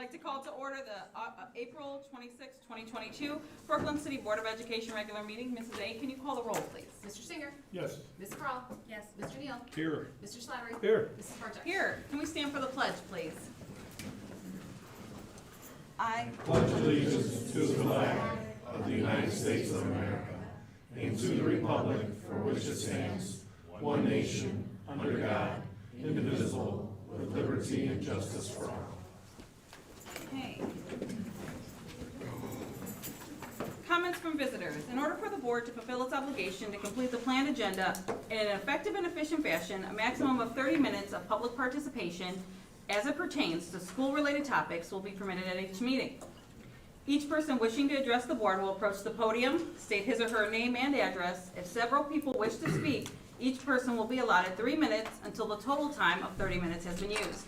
I'd like to call to order the April 26, 2022 Brooklyn City Board of Education regular meeting. Mrs. A, can you call the roll, please? Mr. Cyngier? Yes. Mrs. Krall? Yes. Mr. Neale? Here. Mr. Slattery? Here. Mrs. Bartczak? Here. Can we stand for the pledge, please? I Pledge allegiance to the flag of the United States of America and to the republic for which it stands, one nation, under God, indivisible, with liberty and justice for all. Okay. Comments from visitors. In order for the board to fulfill its obligation to complete the planned agenda in an effective and efficient fashion, a maximum of 30 minutes of public participation as it pertains to school-related topics will be permitted at each meeting. Each person wishing to address the board will approach the podium, state his or her name and address. If several people wish to speak, each person will be allotted 3 minutes until the total time of 30 minutes has been used.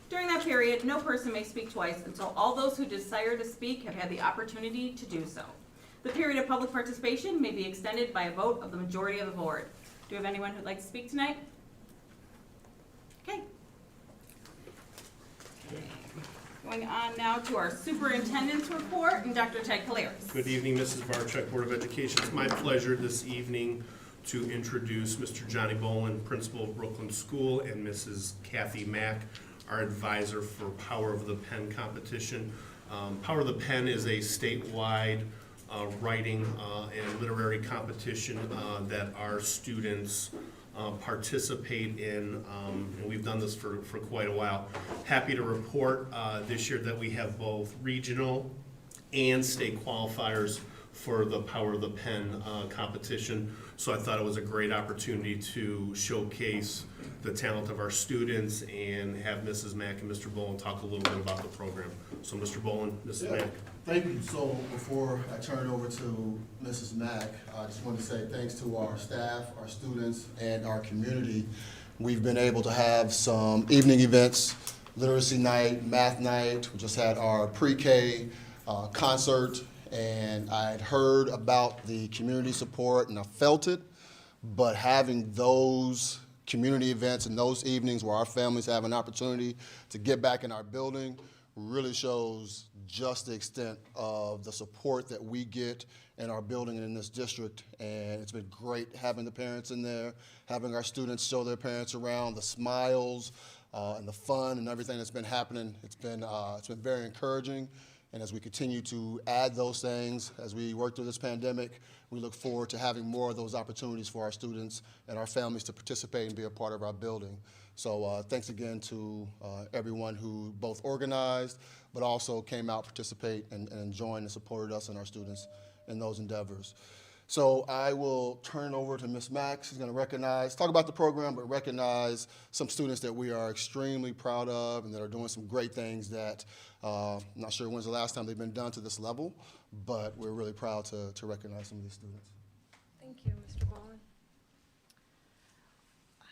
During that period, no person may speak twice until all those who desire to speak have had the opportunity to do so. The period of public participation may be extended by a vote of the majority of the board. Do we have anyone who'd like to speak tonight? Okay. Going on now to our superintendent's report and Dr. Ted Caleres. Good evening, Mrs. Bartczak, Board of Education. It's my pleasure this evening to introduce Mr. Johnny Boland, Principal of Brooklyn School, and Mrs. Kathy Mack, our advisor for Power of the Pen competition. Power of the Pen is a statewide writing and literary competition that our students participate in, and we've done this for quite a while. Happy to report this year that we have both regional and state qualifiers for the Power of the Pen competition. So I thought it was a great opportunity to showcase the talent of our students and have Mrs. Mack and Mr. Boland talk a little bit about the program. So Mr. Boland, Mrs. Mack. Thank you. So before I turn it over to Mrs. Mack, I just want to say thanks to our staff, our students, and our community. We've been able to have some evening events, literacy night, math night. We just had our pre-K concert, and I had heard about the community support and I felt it, but having those community events and those evenings where our families have an opportunity to get back in our building really shows just the extent of the support that we get in our building and in this district. And it's been great having the parents in there, having our students show their parents around, the smiles and the fun and everything that's been happening. It's been very encouraging. And as we continue to add those things, as we work through this pandemic, we look forward to having more of those opportunities for our students and our families to participate and be a part of our building. So thanks again to everyone who both organized, but also came out, participate, and joined and supported us and our students in those endeavors. So I will turn it over to Ms. Mack. She's going to talk about the program, but recognize some students that we are extremely proud of and that are doing some great things that I'm not sure when's the last time they've been done to this level, but we're really proud to recognize some of these students. Thank you, Mr. Boland.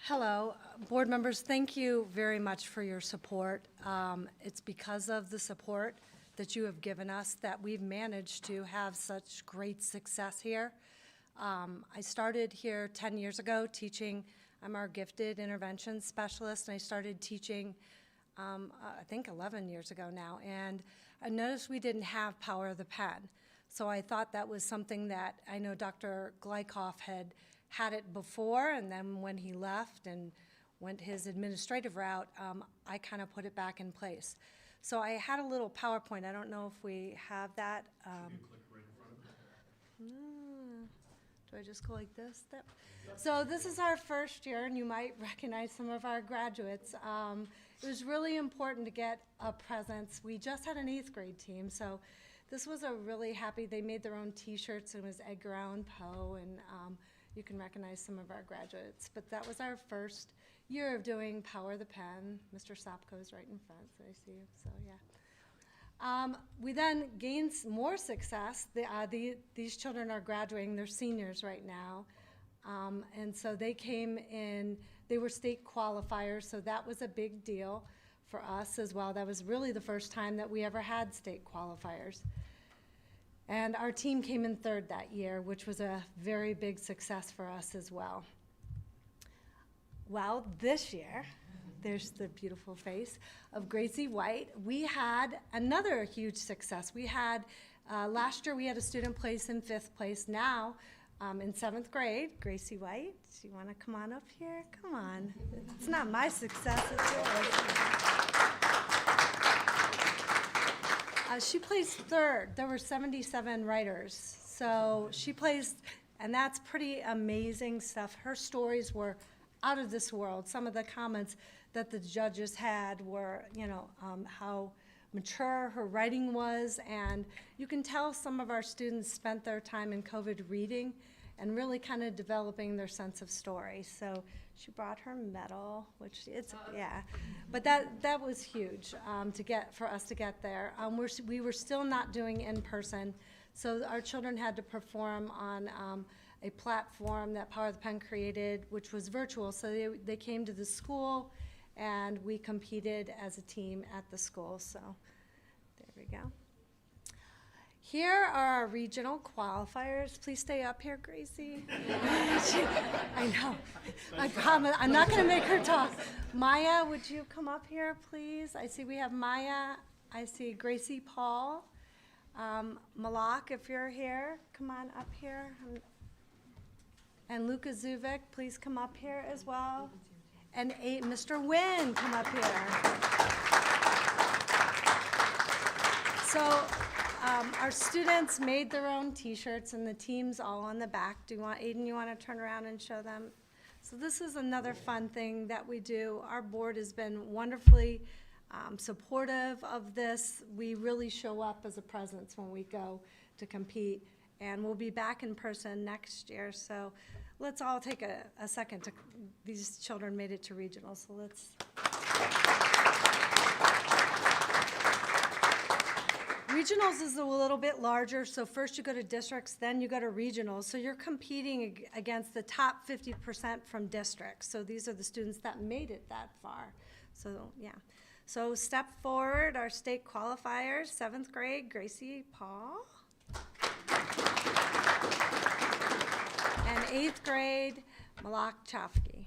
Hello, board members. Thank you very much for your support. It's because of the support that you have given us that we've managed to have such great success here. I started here 10 years ago teaching. I'm our gifted intervention specialist, and I started teaching I think 11 years ago now, and I noticed we didn't have Power of the Pen. So I thought that was something that I know Dr. Glykoff had it before, and then when he left and went his administrative route, I kind of put it back in place. So I had a little PowerPoint. I don't know if we have that. Do I just go like this? So this is our first year, and you might recognize some of our graduates. It was really important to get a presence. We just had an 8th grade team, so this was a really happy, they made their own t-shirts. It was Edgar Allan Poe, and you can recognize some of our graduates. But that was our first year of doing Power of the Pen. Mr. Sopko's right in front, so I see you, so yeah. We then gained more success. These children are graduating, they're seniors right now. And so they came in, they were state qualifiers, so that was a big deal for us as well. That was really the first time that we ever had state qualifiers. And our team came in 3rd that year, which was a very big success for us as well. Well, this year, there's the beautiful face of Gracie White. We had another huge success. We had, last year we had a student place in 5th place. Now, in 7th grade, Gracie White, do you want to come on up here? Come on. It's not my success, it's yours. She placed 3rd. There were 77 writers. So she placed, and that's pretty amazing stuff. Her stories were out of this world. Some of the comments that the judges had were, how mature her writing was, and you can tell some of our students spent their time in COVID reading and really kind of developing their sense of story. So she brought her medal, which it's, yeah. But that was huge for us to get there. We were still not doing in person, so our children had to perform on a platform that Power of the Pen created, which was virtual. So they came to the school, and we competed as a team at the school. So there we go. Here are our regional qualifiers. Please stay up here, Gracie. I know. I promise. I'm not going to make her talk. Maya, would you come up here, please? I see we have Maya. I see Gracie Paul. Malak, if you're here, come on up here. And Luka Zuvik, please come up here as well. And Mr. Wynn, come up here. So our students made their own T-shirts, and the team's all on the back. Aiden, you want to turn around and show them? So this is another fun thing that we do. Our board has been wonderfully supportive of this. We really show up as a presence when we go to compete, and we'll be back in person next year. So let's all take a second to, these children made it to regionals, so let's. Regionals is a little bit larger, so first you go to districts, then you go to regionals. So you're competing against the top 50% from districts. So these are the students that made it that far. So yeah. So step forward, our state qualifiers, 7th grade, Gracie Paul. And 8th grade, Malak Chafki.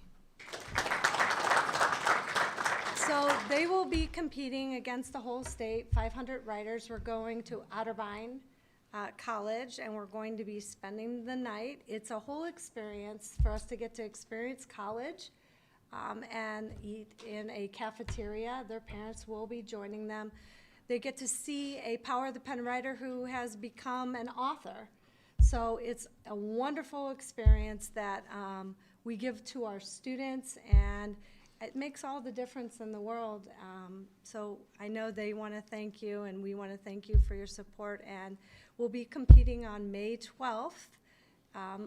So they will be competing against the whole state, 500 writers. We're going to Otterbein College, and we're going to be spending the night. It's a whole experience for us to get to experience college and eat in a cafeteria. Their parents will be joining them. They get to see a Power of the Pen writer who has become an author. So it's a wonderful experience that we give to our students, and it makes all the difference in the world. So I know they want to thank you, and we want to thank you for your support. And we'll be competing on May 12th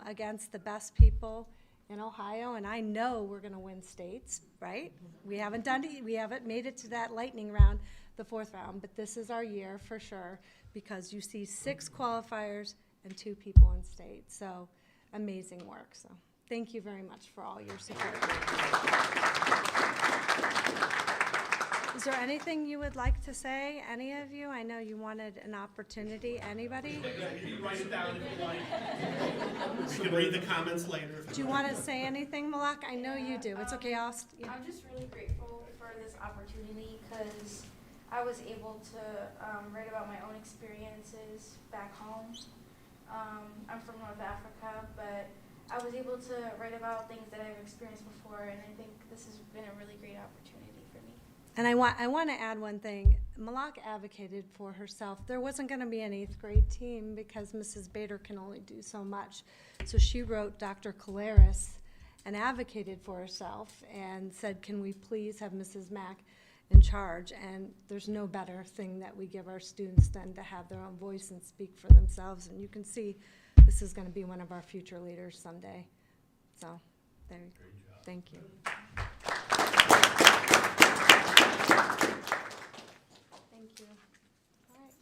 against the best people in Ohio, and I know we're going to win states, right? We haven't made it to that lightning round, the 4th round, but this is our year for sure, because you see 6 qualifiers and 2 people in state. So amazing work. So thank you very much for all your support. Is there anything you would like to say, any of you? I know you wanted an opportunity. Anybody? You can write it down if you like. You can read the comments later. Do you want to say anything, Malak? I know you do. It's okay. I'm just really grateful for this opportunity because I was able to write about my own experiences back home. I'm from North Africa, but I was able to write about things that I've experienced before, and I think this has been a really great opportunity for me. And I want to add one thing. Malak advocated for herself. There wasn't going to be an 8th grade team because Mrs. Bader can only do so much. So she wrote Dr. Caleris and advocated for herself and said, can we please have Mrs. Mack in charge? And there's no better thing that we give our students than to have their own voice and speak for themselves. And you can see this is going to be one of our future leaders someday. So there you go. Thank you. Thank you. All right.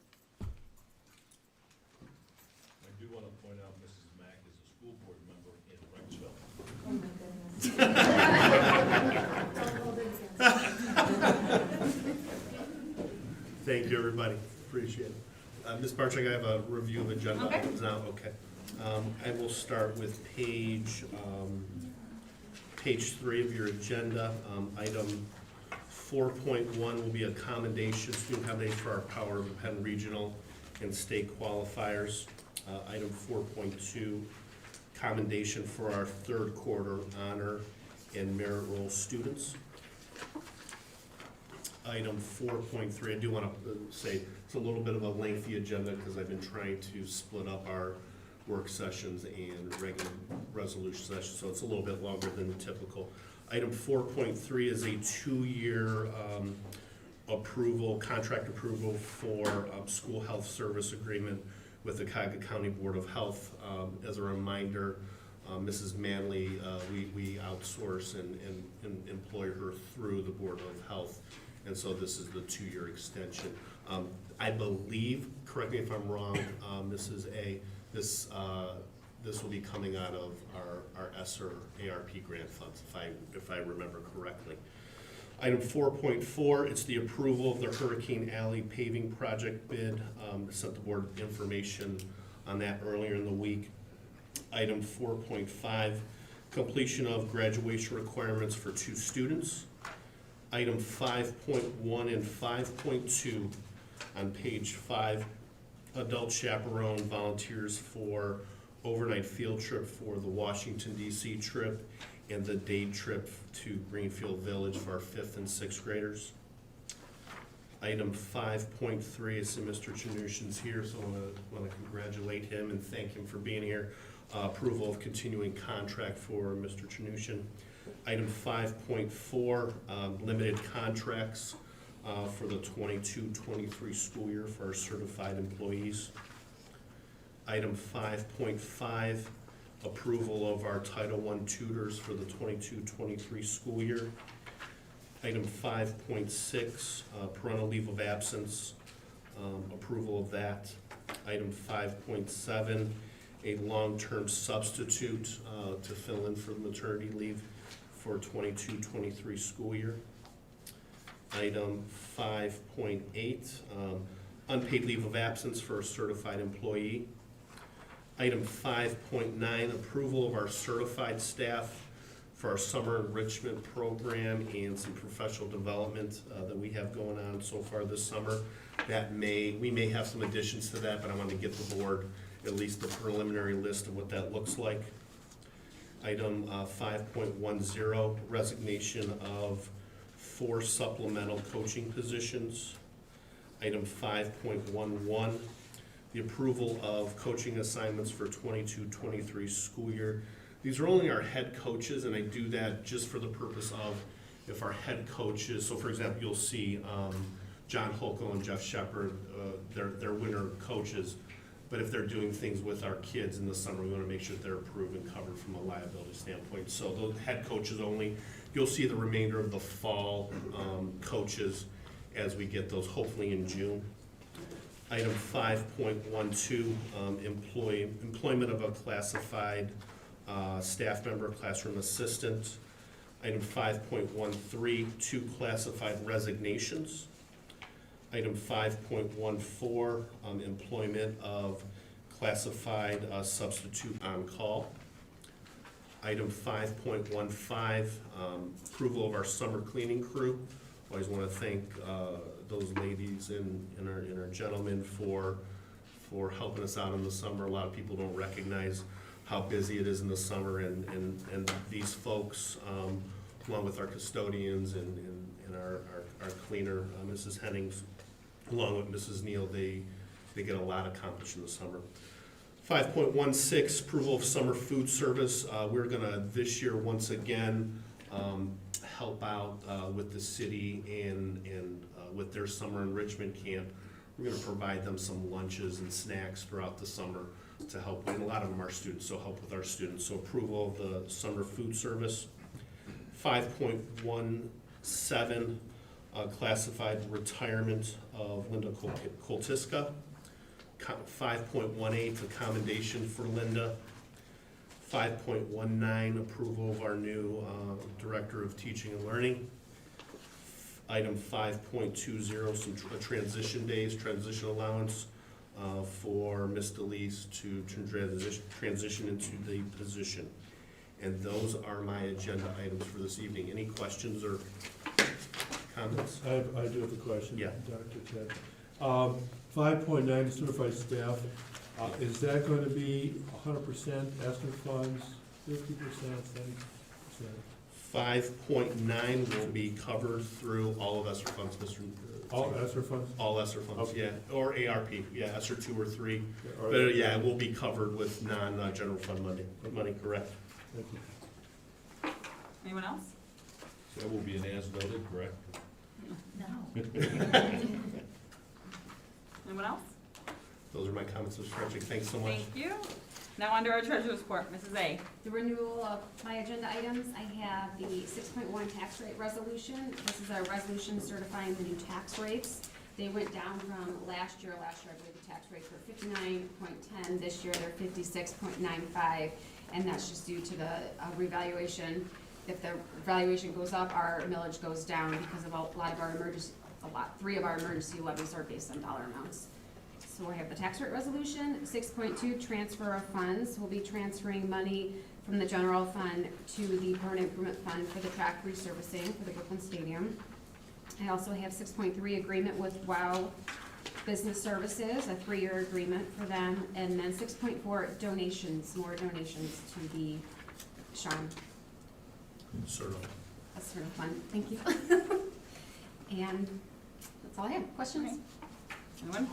I do want to point out Mrs. Mack is a school board member in Wrightsville. Oh my goodness. Thank you, everybody. Appreciate it. Ms. Bartczak, I have a review of agenda Okay. items now. Okay. I will start with page 3 of your agenda, item 4.1 will be a commendation, student commendation for our Power of the Penn Regional and State Qualifiers. Item 4.2, commendation for our third quarter honor and merit roll students. Item 4.3, I do want to say it's a little bit of a lengthy agenda because I've been trying to split up our work sessions and regular resolution sessions, so it's a little bit longer than typical. Item 4.3 is a 2-year approval, contract approval for school health service agreement with the Cuyahoga County Board of Health. As a reminder, Mrs. Manley, we outsource and employ her through the Board of Health, and so this is the 2-year extension. I believe, correct me if I'm wrong, Mrs. A, this will be coming out of our ESSER ARP grant funds, if I remember correctly. Item 4.4, it's the approval of the Hurricane Alley paving project bid. Sent the board information on that earlier in the week. Item 4.5, completion of graduation requirements for 2 students. Item 5.1 and 5.2 on page 5, adult chaperone volunteers for overnight field trip for the Washington DC trip and the day trip to Greenfield Village for our 5th and 6th graders. Item 5.3, I see Mr. Chanushin's here, so I want to congratulate him and thank him for being here. Approval of continuing contract for Mr. Chanushin. Item 5.4, limited contracts for the 22-23 school year for our certified employees. Item 5.5, approval of our Title I tutors for the 22-23 school year. Item 5.6, parental leave of absence, approval of that. Item 5.7, a long-term substitute to fill in for the maternity leave for 22-23 school year. Item 5.8, unpaid leave of absence for a certified employee. Item 5.9, approval of our certified staff for our summer enrichment program and some professional development that we have going on so far this summer. We may have some additions to that, but I want to get the board at least the preliminary list of what that looks like. Item 5.10, resignation of 4 supplemental coaching positions. Item 5.11, the approval of coaching assignments for 22-23 school year. These are only our head coaches, and I do that just for the purpose of if our head coaches, so for example, you'll see John Holko and Jeff Shepard, they're winter coaches, but if they're doing things with our kids in the summer, we want to make sure that they're approved and covered from a liability standpoint. So those head coaches only. You'll see the remainder of the fall coaches as we get those, hopefully in June. Item 5.12, employment of a classified staff member, classroom assistant. Item 5.13, 2 classified resignations. Item 5.14, employment of classified substitute on call. Item 5.15, approval of our summer cleaning crew. Always want to thank those ladies and our gentlemen for helping us out in the summer. A lot of people don't recognize how busy it is in the summer, and these folks, along with our custodians and our cleaner, Mrs. Hennings, along with Mrs. Neale, they get a lot accomplished in the summer. 5.16, approval of summer food service. We're gonna, this year, once again, help out with the city and with their summer enrichment camp. We're gonna provide them some lunches and snacks throughout the summer to help, and a lot of them are students, so help with our students. So approval of the summer food service. 5.17, classified retirement of Linda Koltiska. 5.18, a commendation for Linda. 5.19, approval of our new Director of Teaching and Learning. Item 5.20, some transition days, transition allowance for Ms. DeLeese to transition into the position. And those are my agenda items for this evening. Any questions or comments? I do have a question. Yeah. Dr. Ted. 5.9 certified staff, is that going to be 100% ESSER funds, 50%, 70%? 5.9 will be covered through all of ESSER funds, Mr. All ESSER funds? All ESSER funds, Okay. yeah, or ARP, yeah, ESSER 2 or 3. Or- But yeah, it will be covered with non-general fund money, correct? Thank you. Anyone else? So that will be an as noted, correct? No. Anyone else? Those are my comments, Mr. Bartczak. Thanks so much. Thank you. Now under our treasurer's report, Mrs. A. The renewal of my agenda items, I have the 6.1 tax rate resolution. This is our resolution certifying the new tax rates. They went down from last year. Last year, I believe the tax rates were 59.10. This year, they're 56.95, and that's just due to the revaluation. If the valuation goes up, our millage goes down because of a lot of our emergency, 3 of our emergency levies are based on dollar amounts. So I have the tax rate resolution. 6.2, transfer of funds. We'll be transferring money from the general fund to the permanent improvement fund for the track resurfacing for the Brooklyn Stadium. I also have 6.3, agreement with WOW Business Services, a 3-year agreement for them. And then 6.4, donations, more donations to the Sean. Certainly. That's sort of fun. Thank you. And that's all I have. Questions? Anyone?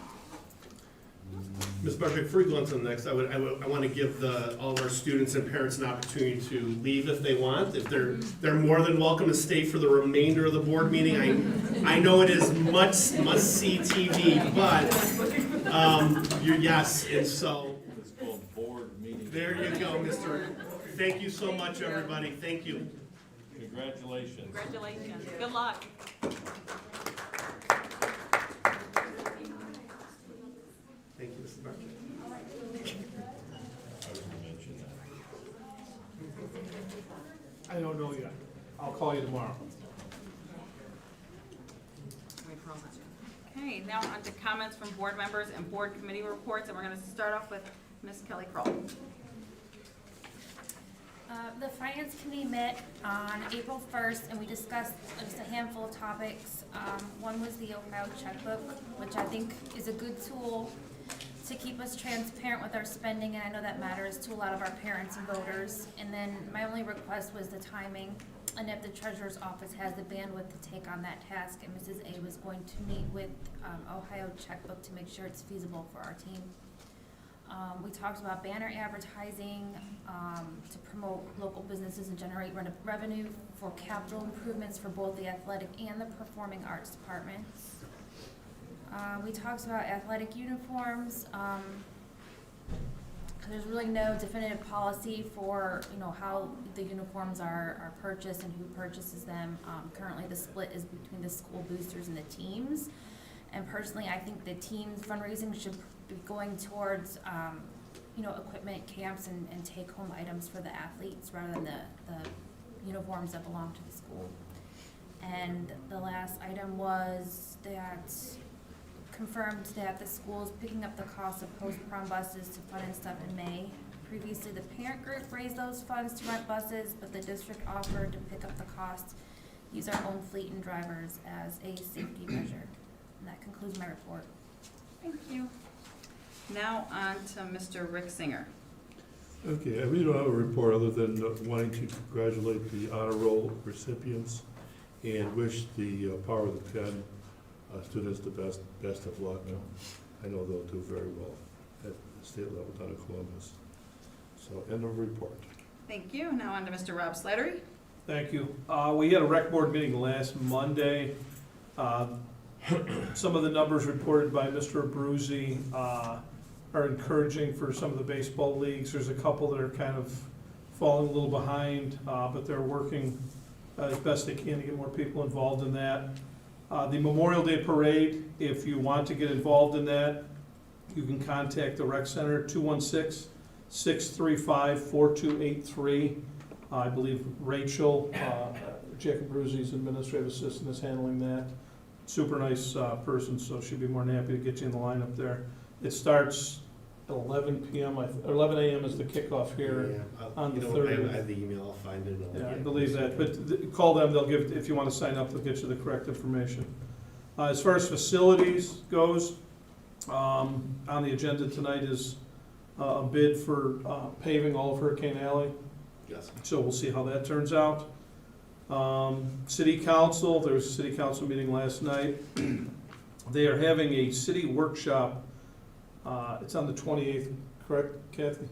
Ms. Bartczak, before we go on to the next, I want to give all of our students and parents an opportunity to leave if they want. If they're more than welcome to stay for the remainder of the board meeting. I know it is must-see TV, but yes, and so It's called board meeting. there you go, Mr. Thank you so much, everybody. Thank you. Congratulations. Congratulations. Good luck. Thank you, Mr. Bartczak. I was gonna mention that. I don't know yet. I'll call you tomorrow. Okay, now on to comments from board members and board committee reports, and we're going to start off with Ms. Kelly Krall. The Finance Committee met on April 1st, and we discussed just a handful of topics. One was the Ohio checkbook, which I think is a good tool to keep us transparent with our spending, and I know that matters to a lot of our parents and voters. And then my only request was the timing, and if the treasurer's office has the bandwidth to take on that task, and Mrs. A was going to meet with Ohio checkbook to make sure it's feasible for our team. We talked about banner advertising to promote local businesses and generate revenue for capital improvements for both the athletic and the performing arts departments. We talked about athletic uniforms. There's really no definitive policy for how the uniforms are purchased and who purchases them. Currently, the split is between the school boosters and the teams. And personally, I think the team's fundraising should be going towards, equipment, camps, and take-home items for the athletes rather than the uniforms that belong to the school. And the last item was that confirmed that the school is picking up the cost of post-prom buses to fund and stuff in May. Previously, the parent group raised those funds to rent buses, but the district offered to pick up the cost, use our own fleet and drivers as a safety measure. And that concludes my report. Thank you. Now on to Mr. Rick Singer. Okay, I really don't have a report other than wanting to congratulate the honor roll recipients and wish the Power of the Pen students the best of luck. I know they'll do very well at the state level down in Columbus. So, end of report. Thank you. Now on to Mr. Rob Slattery. Thank you. We had a rec board meeting last Monday. Some of the numbers reported by Mr. Abruzzi are encouraging for some of the baseball leagues. There's a couple that are kind of falling a little behind, but they're working as best they can to get more people involved in that. The Memorial Day Parade, if you want to get involved in that, you can contact the rec center, 216-635-4283. I believe Rachel, Jack Abruzzi's administrative assistant, is handling that. Super nice person, so she'd be more than happy to get you in the lineup there. It starts at 11 PM, or 11 AM is the kickoff here. on the 30th. I have the email, I'll find it. Yeah, I believe that, but call them, they'll give, if you want to sign up, they'll get you the correct information. As far as facilities goes, on the agenda tonight is a bid for paving all of Hurricane Alley, Yes. so we'll see how that turns out. City Council, there was a city council meeting last night. They are having a city workshop, it's on the 28th, correct, Kathy?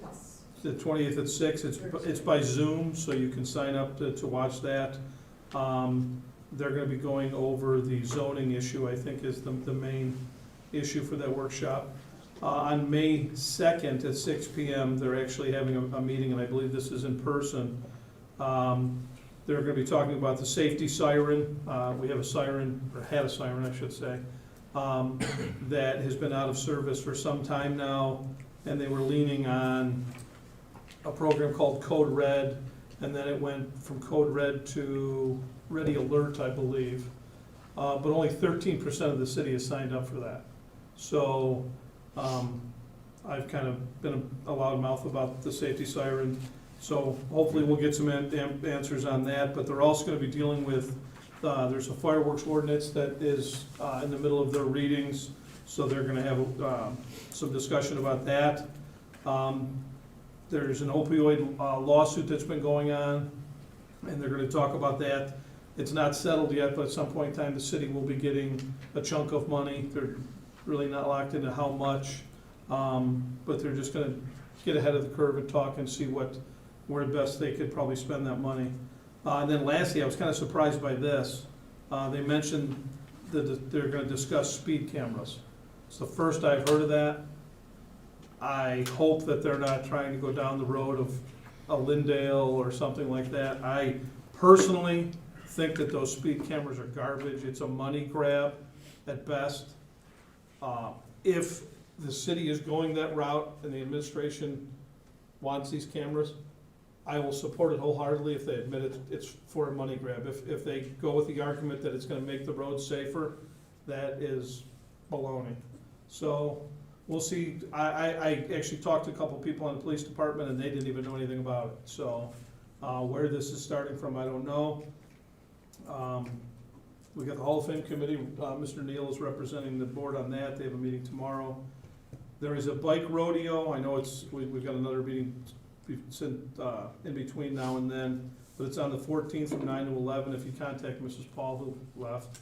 Yes. It's the 20th at 6, it's by Zoom, so you can sign up to watch that. They're gonna be going over the zoning issue, I think is the main issue for that workshop. On May 2nd at 6 PM, they're actually having a meeting, and I believe this is in person. They're gonna be talking about the safety siren. We have a siren, or had a siren, I should say, that has been out of service for some time now, and they were leaning on a program called Code Red, and then it went from Code Red to Ready Alert, I believe. But only 13% of the city has signed up for that. So, I've kind of been a loudmouth about the safety siren. So hopefully we'll get some answers on that, but they're also gonna be dealing with, there's a fireworks ordinance that is in the middle of their readings, so they're gonna have some discussion about that. There's an opioid lawsuit that's been going on, and they're gonna talk about that. It's not settled yet, but at some point in time, the city will be getting a chunk of money. They're really not locked into how much, but they're just gonna get ahead of the curve and talk and see where best they could probably spend that money. And then lastly, I was kind of surprised by this. They mentioned that they're gonna discuss speed cameras. It's the first I've heard of that. I hope that they're not trying to go down the road of a Lindale or something like that. I personally think that those speed cameras are garbage. It's a money grab at best. If the city is going that route and the administration wants these cameras, I will support it wholeheartedly if they admit it's for a money grab. If they go with the argument that it's gonna make the roads safer, that is baloney. So, we'll see. I actually talked to a couple people in the police department, and they didn't even know anything about it. So, where this is starting from, I don't know. We got the Hall of Fame committee, Mr. Neale is representing the board on that, they have a meeting tomorrow. There is a bike rodeo, I know we've got another meeting in between now and then, but it's on the 14th from 9 to 11. If you contact Mrs. Paul, who left,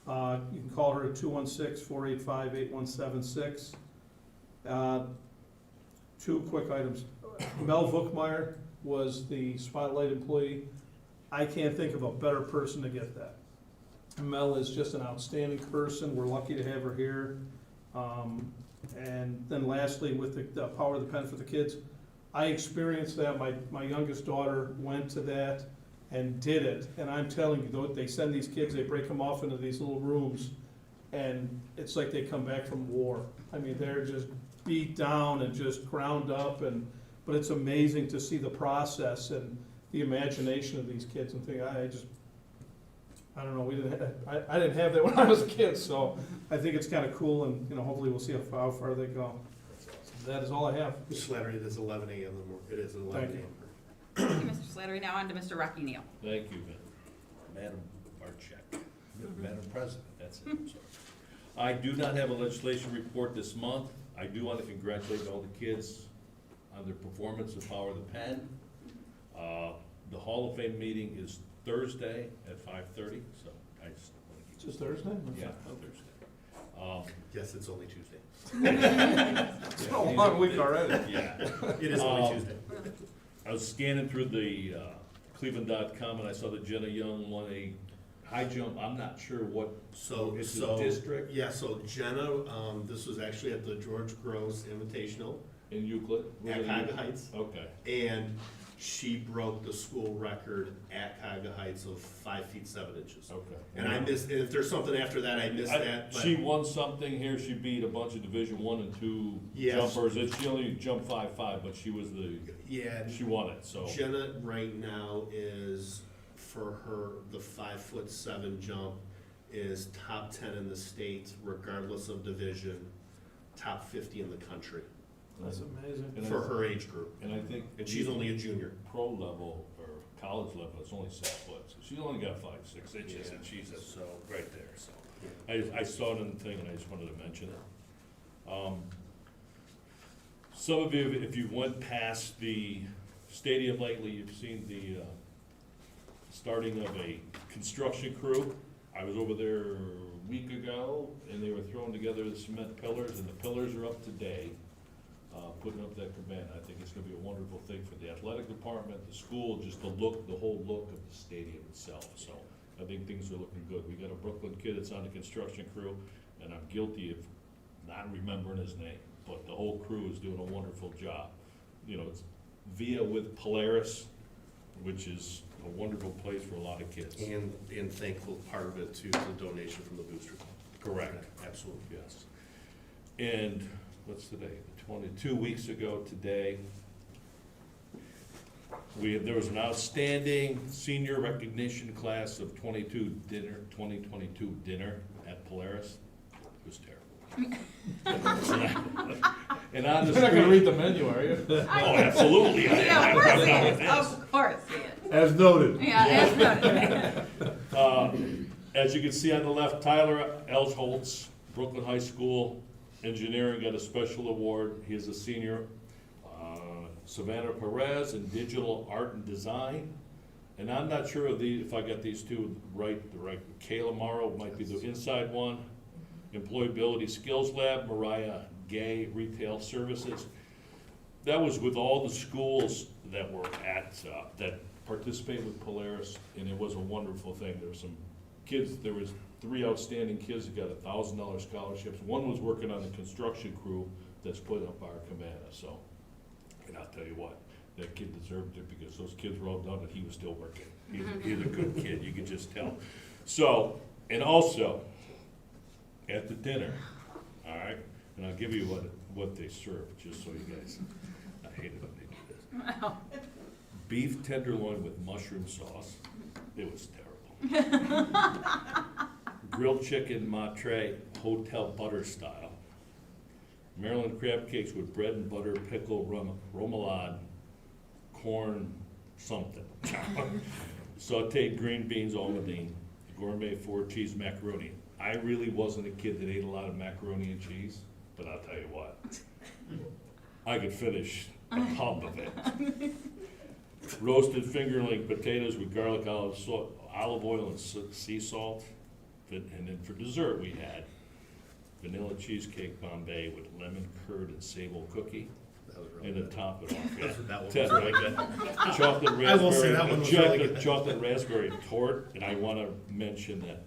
you can call her at 216-485-8176. Two quick items. Mel Vookmeyer was the Spotlight employee. I can't think of a better person to get that. Mel is just an outstanding person. We're lucky to have her here. And then lastly, with the Power of the Pen for the Kids, I experienced that. My youngest daughter went to that and did it. And I'm telling you, they send these kids, they break them off into these little rooms, and it's like they come back from war. I mean, they're just beat down and just ground up, but it's amazing to see the process and the imagination of these kids and think, I don't know, I didn't have that when I was a kid, so I think it's kind of cool, and, hopefully we'll see how far they go. That is all I have. Mr. Slattery, it is 11 a.m. It is 11 Thank a.m. Thank you, Mr. Slattery. Now on to Mr. Rocky Neal. Thank you, Madam Bartczak. Madam President, that's it, I'm sorry. I do not have a legislation report this month. I do want to congratulate all the kids on their performance of Power of the Pen. The Hall of Fame meeting is Thursday at 5:30, so I just want to It's just Thursday? Yeah, Thursday. Yes, it's only Tuesday. It's been a long week already. Yeah. It is only Tuesday. I was scanning through the Cleveland.com and I saw that Jenna Young won a high jump. I'm not sure what, it's a district Yeah, so Jenna, this was actually at the George Gross Invitational in Euclid. at Cuyahoga Heights. Okay. And she broke the school record at Cuyahoga Heights of 5 feet 7 inches. Okay. And I missed, if there's something after that, I missed that. But She won something here. She beat a bunch of Division I and II Yes. jumpers. She only jumped 5'5", but she was she won it. So Jenna right now is, for her, the 5'7" jump is top 10 in the state, regardless of division. top 50 in the country That's amazing. And I- for her age group. And I think. And she's only a junior. Pro level or college level, it's only 6 foot, so she's only got 5, 6 inches, and she's So, right there, so. I saw it in the thing and I just wanted to mention it. Some of you, if you went past the stadium lately, you've seen the, starting of a construction crew. I was over there a week ago, and they were throwing together the cement pillars, and the pillars are up today, putting up that cabana. I think it's gonna be a wonderful thing for the athletic department, the school, just the look, the whole look of the stadium itself, so I think things are looking good. We got a Brooklyn kid that's on the construction crew, and I'm guilty of not remembering his name, but the whole crew is doing a wonderful job. You know, it's via with Polaris, which is a wonderful place for a lot of kids. And thankful part of it too, the donation from the booster club. Correct. Absolutely. Yes. And what's today? 22 weeks ago today, there was an outstanding senior recognition class of 2022 dinner at Polaris. It was terrible. And on the You're not gonna read street, the menu, are you? oh, absolutely. Yeah, of course I- it is, of course it is. As noted. Yeah, as noted. As you can see on the left, Tyler Elsholtz, Brooklyn High School Engineering, got a special award. He is a senior. Savannah Perez in Digital Art and Design. And I'm not sure if I got these two right. Kayla Morrow might be the inside one. Employability Skills Lab, Mariah Gay, Retail Services. That was with all the schools that were that participated with Polaris, and it was a wonderful thing. There were some kids, there was 3 outstanding kids that got $1,000 scholarships. One was working on the construction crew that's put up our cabana, so. And I'll tell you what, that kid deserved it because those kids were all done and he was still working. He's a good kid, you can just tell. So, and also, at the dinner, all right, and I'll give you what they served, just so you guys, I hate it when they do this. Beef tenderloin with mushroom sauce, it was terrible. Grilled chicken matre, hotel butter style. Maryland crab cakes with bread and butter, pickle, remoulade, corn, something. Sauteed green beans, almondine, gourmet 4-cheese macaroni. I really wasn't a kid that ate a lot of macaroni and cheese, but I'll tell you what, I could finish a pump of it. Roasted fingerling potatoes with garlic, olive oil, and sea salt. And then for dessert, we had vanilla cheesecake Bombay with lemon curd and sable cookie. That was really And to top it off, yeah. That one was really good. Chocolate I will say raspberry, that one was really good. chocolate raspberry tort, and I wanna mention that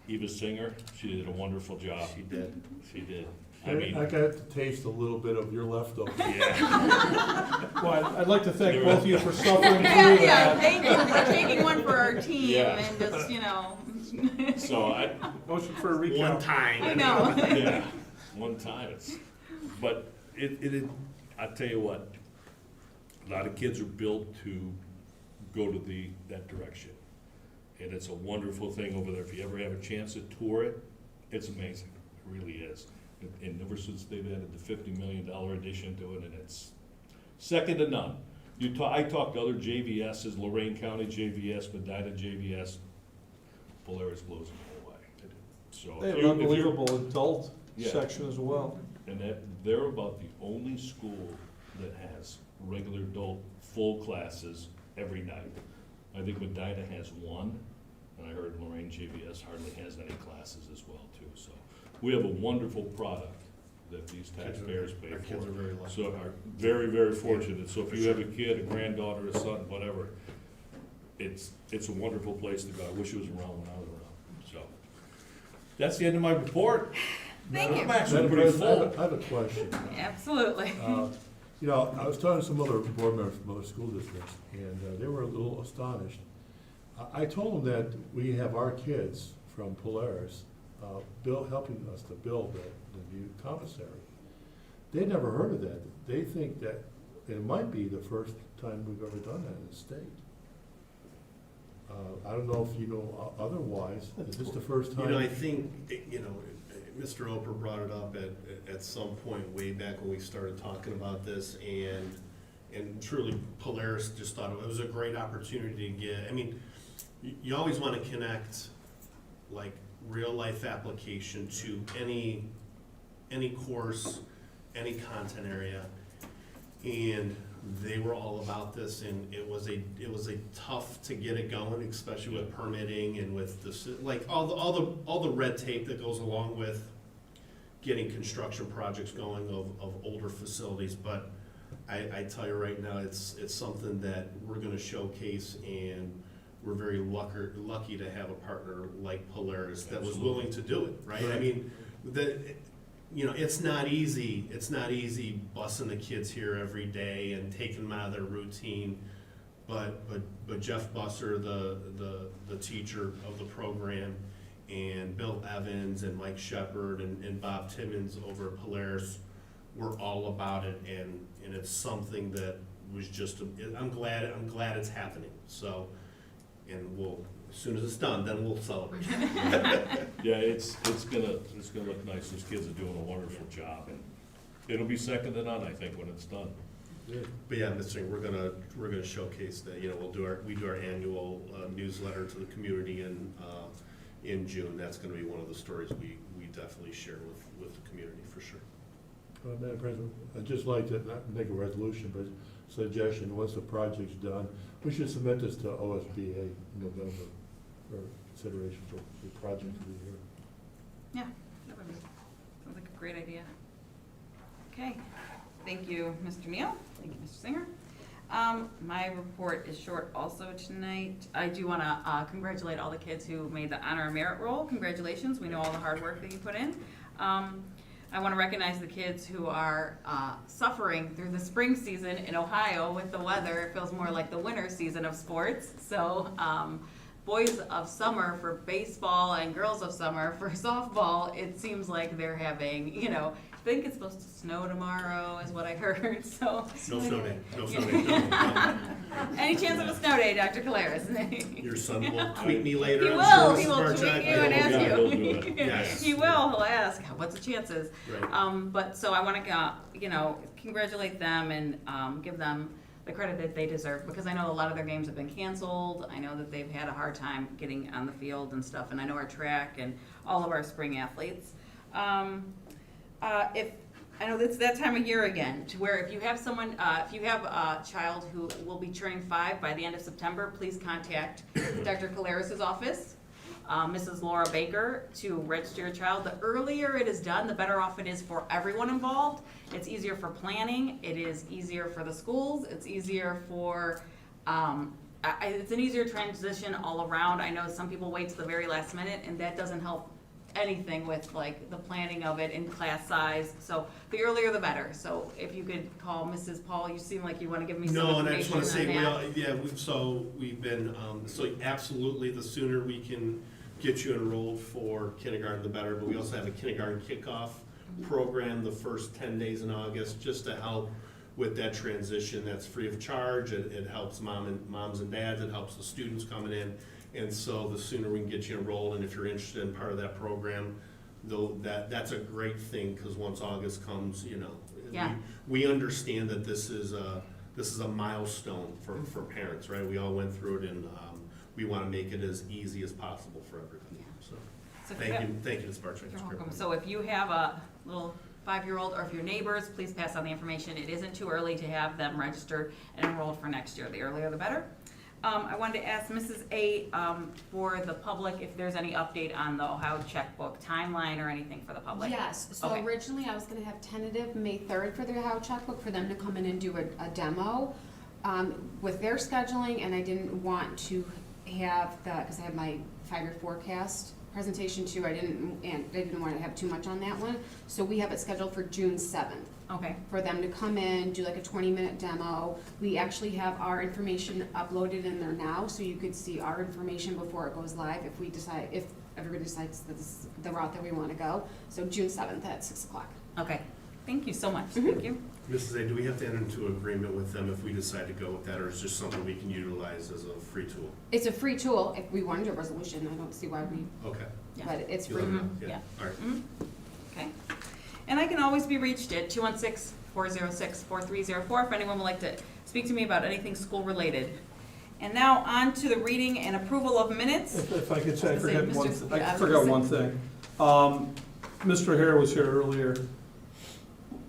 Eva Singer, she did a wonderful job. She did. She did. I I mean, got to taste a little bit of your leftovers. yeah, Well, I'd like to thank There both was- of you for suffering Yeah, through yeah, that. thank you for taking one for our team Yeah. and just, so I, Motion for a One recount. time. I know. yeah, one time, but I tell you what, a lot of kids are built to go to that direction. And it's a wonderful thing over there. If you ever have a chance to tour it, it's amazing. It really is. And ever since they've added the $50 million addition to it, and it's second to none. I talked to other JVSs, Lorain County JVS, Medina JVS, Polaris blows them all away. So They if have you- an if you're- unbelievable adult Yeah. section as well. And they're about the only school that has regular adult full classes every night. I think Medina has one, and I heard Lorain JVS hardly has any classes as well too. So we have a wonderful product that these taxpayers pay Our kids are for. very lucky. So are very, very fortunate. So if you have a kid, a granddaughter, a son, whatever, it's a wonderful place to go. I wish it was around when I was around. So that's the end of my report. Thank you. I'm actually Madam pretty President, full. I have a question. Absolutely. You know, I was talking to some other board members from other school districts, and they were a little astonished. I told them that we have our kids from Polaris helping us to build the new commissary. They never heard of that. They think that it might be the first time we've ever done that in the state. I don't know if you know otherwise. Is this the first time? You know, I think, Mr. Oprah brought it up at some point way back when we started talking about this, and truly Polaris just thought it was a great opportunity to get, I mean, you always want to connect like real life application to any course, any content area, and they were all about this, and it was a tough to get it going, especially with permitting and with the, like, all the red tape that goes along with getting construction projects going of older facilities. But I tell you right now, it's something that we're gonna showcase, and we're very lucky to have a partner like Polaris that was willing to do it, right? I mean, it's not easy busing the kids here every day and taking them out of their routine. But Jeff Busser, the teacher of the program, and Bill Evans and Mike Shepard and Bob Timmons over at Polaris were all about it, and it's something that was just, I'm glad it's happening. So, and as soon as it's done, then we'll celebrate. Yeah, it's gonna look nice. Those kids are doing a wonderful job, and it'll be second to none, I think, when it's done. But yeah, Mr. Singh, we're gonna showcase that. We do our annual newsletter to the community in June. That's gonna be one of the stories we definitely share with the community for sure. Madam President, I'd just like to not make a resolution, but suggestion, once the project's done, we should submit this to OSBA in November for consideration for the project of the year. Yeah, that would be, sounds like a great idea. Okay, thank you, Mr. Neale. Thank you, Mr. Singer. My report is short also tonight. I do want to congratulate all the kids who made the honor and merit roll. Congratulations, we know all the hard work that you put in. I want to recognize the kids who are suffering through the spring season in Ohio with the weather. It feels more like the winter season of sports. So boys of summer for baseball and girls of summer for softball, it seems like they're having, I think it's supposed to snow tomorrow is what I heard. So No snow day. No. Any chance of a snow day, Dr. Caleres? Your son will tweet me later. He I'm will. sure, He Mrs. will Bartczak. tweet you and Yeah, ask he'll you. do it. Yes. He will. He'll ask, what's the chances? Right. But so I want to, congratulate them and give them the credit that they deserve, because I know a lot of their games have been canceled. I know that they've had a hard time getting on the field and stuff, and I know our track and all of our spring athletes. I know it's that time of year again, to where if you have someone, if you have a child who will be turning 5 by the end of September, please contact Dr. Caleres' office, Mrs. Laura Baker, to register your child. The earlier it is done, the better off it is for everyone involved. It's easier for planning, it is easier for the schools, it's easier for, it's an easier transition all around. I know some people wait to the very last minute, and that doesn't help anything with like the planning of it in class size. So the earlier the better. So if you could call Mrs. Paul, you seem like you want to give me some No, and I just information want to on say, that. we've been, so absolutely, the sooner we can get you enrolled for kindergarten, the better. But we also have a kindergarten kickoff program the first 10 days in August, just to help with that transition. That's free of charge. It helps moms and dads. It helps the students coming in. And so the sooner we can get you enrolled, and if you're interested in part of that program, though, that's a great thing, because once August comes, Yeah. we understand that this is a milestone for parents, right? We all went through it, and we want to make it as easy as possible for everybody. Yeah. So So if thank have- you, Ms. Bartczak. You're welcome. So if you have a little 5-year-old, or if your neighbors, please pass on the information. It isn't too early to have them registered and enrolled for next year. The earlier the better. I wanted to ask Mrs. A, for the public, if there's any update on the Ohio checkbook timeline or anything for the public. Yes, so Okay. originally I was gonna have tentative May 3rd for the Ohio checkbook, for them to come in and do a demo. With their scheduling, and I didn't want to have because I have my 5-year forecast presentation too, I didn't want to have too much on that one. So we have it scheduled for June 7th. Okay. For them to come in, do like a 20-minute demo. We actually have our information uploaded in there now, so you could see our information before it goes live if everybody decides that this is the route that we want to go. So June 7th at 6 o'clock. Okay. Thank you so much. Thank you. Mrs. A, do we have to enter into agreement with them if we decide to go with that, or is it just something we can utilize as a free tool? It's a free tool. If we wanted a resolution, I don't see why we, Okay. Yeah. but it's You free. let me know. Yeah. All right. And I can always be reached at 216-406-4304 if anyone would like to speak to me about anything school-related. And now on to the reading and approval of minutes. If I could say, I I was gonna say, forgot one, Mr. I yeah, I was forgot gonna one thing. Mr. Hare was here earlier.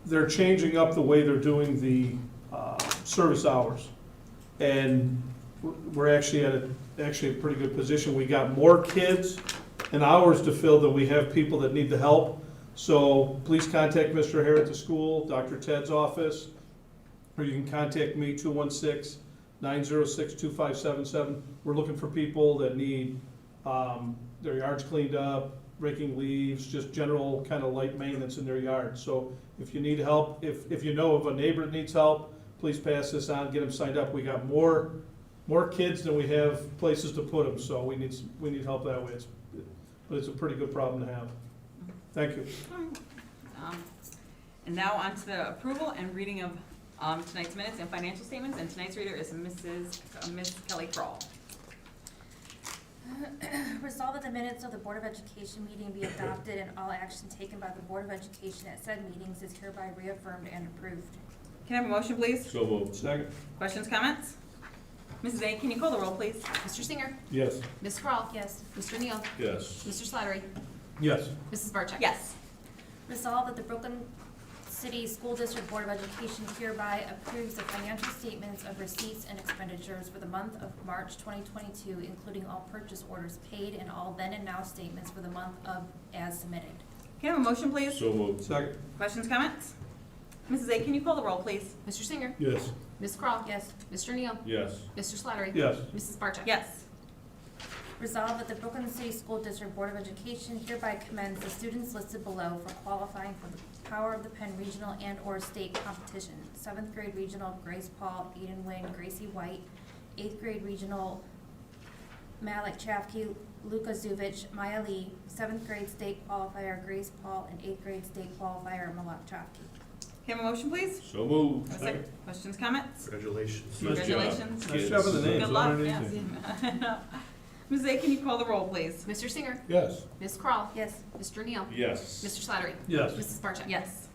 They're changing up the way they're doing the service hours. And we're actually at a pretty good position. We got more kids and hours to fill than we have people that need the help. So please contact Mr. Hare at the school, Dr. Ted's office, or you can contact me, 216-906-2577. We're looking for people that need their yards cleaned up, raking leaves, just general kind of light maintenance in their yard. So if you need help, if you know of a neighbor that needs help, please pass this on, get them signed up. We got more kids than we have places to put them, so we need help that way. But it's a pretty good problem to have. Thank you. And now on to the approval and reading of tonight's minutes and financial statements. And tonight's reader is Miss Kelly Krall. Resolve that the minutes of the Board of Education meeting be adopted and all action taken by the Board of Education at said meetings is hereby reaffirmed and approved. Can I have a motion, please? So moved. Second. Questions, comments? Mrs. A, can you call the roll, please? Mr. Singer. Yes. Ms. Krall. Yes. Mr. Neale. Yes. Mr. Slattery. Yes. Mrs. Bartczak. Yes. Resolve that the Brooklyn City School District Board of Education hereby approves the financial statements of receipts and expenditures for the month of March 2022, including all purchase orders paid and all then and now statements for the month of as submitted. Can I have a motion, please? So moved. Second. Questions, comments? Mrs. A, can you call the roll, please? Mr. Singer. Yes. Ms. Krall. Yes. Mr. Neale. Yes. Mr. Slattery. Yes. Mrs. Bartczak. Yes. Resolve that the Brooklyn City School District Board of Education hereby commends the students listed below for qualifying for the Power of the Pen Regional and/or State Competition. 7th grade regional, Grace Paul, Eden Wing, Gracie White. 8th grade regional, Malik Chafke, Luka Zuvich, Maya Lee. 7th grade state qualifier, Grace Paul, and 8th grade state qualifier, Malak Chafke. Can I have a motion, please? So moved. Have a second. Questions, comments? Congratulations. Nice job. Congratulations. Nice job with the names. Good luck, Underneath yes. it. Mrs. A, can you call the roll, please? Mr. Singer. Yes. Ms. Krall. Yes. Mr. Neale. Yes. Mr. Slattery. Yes. Mrs. Bartczak. Yes.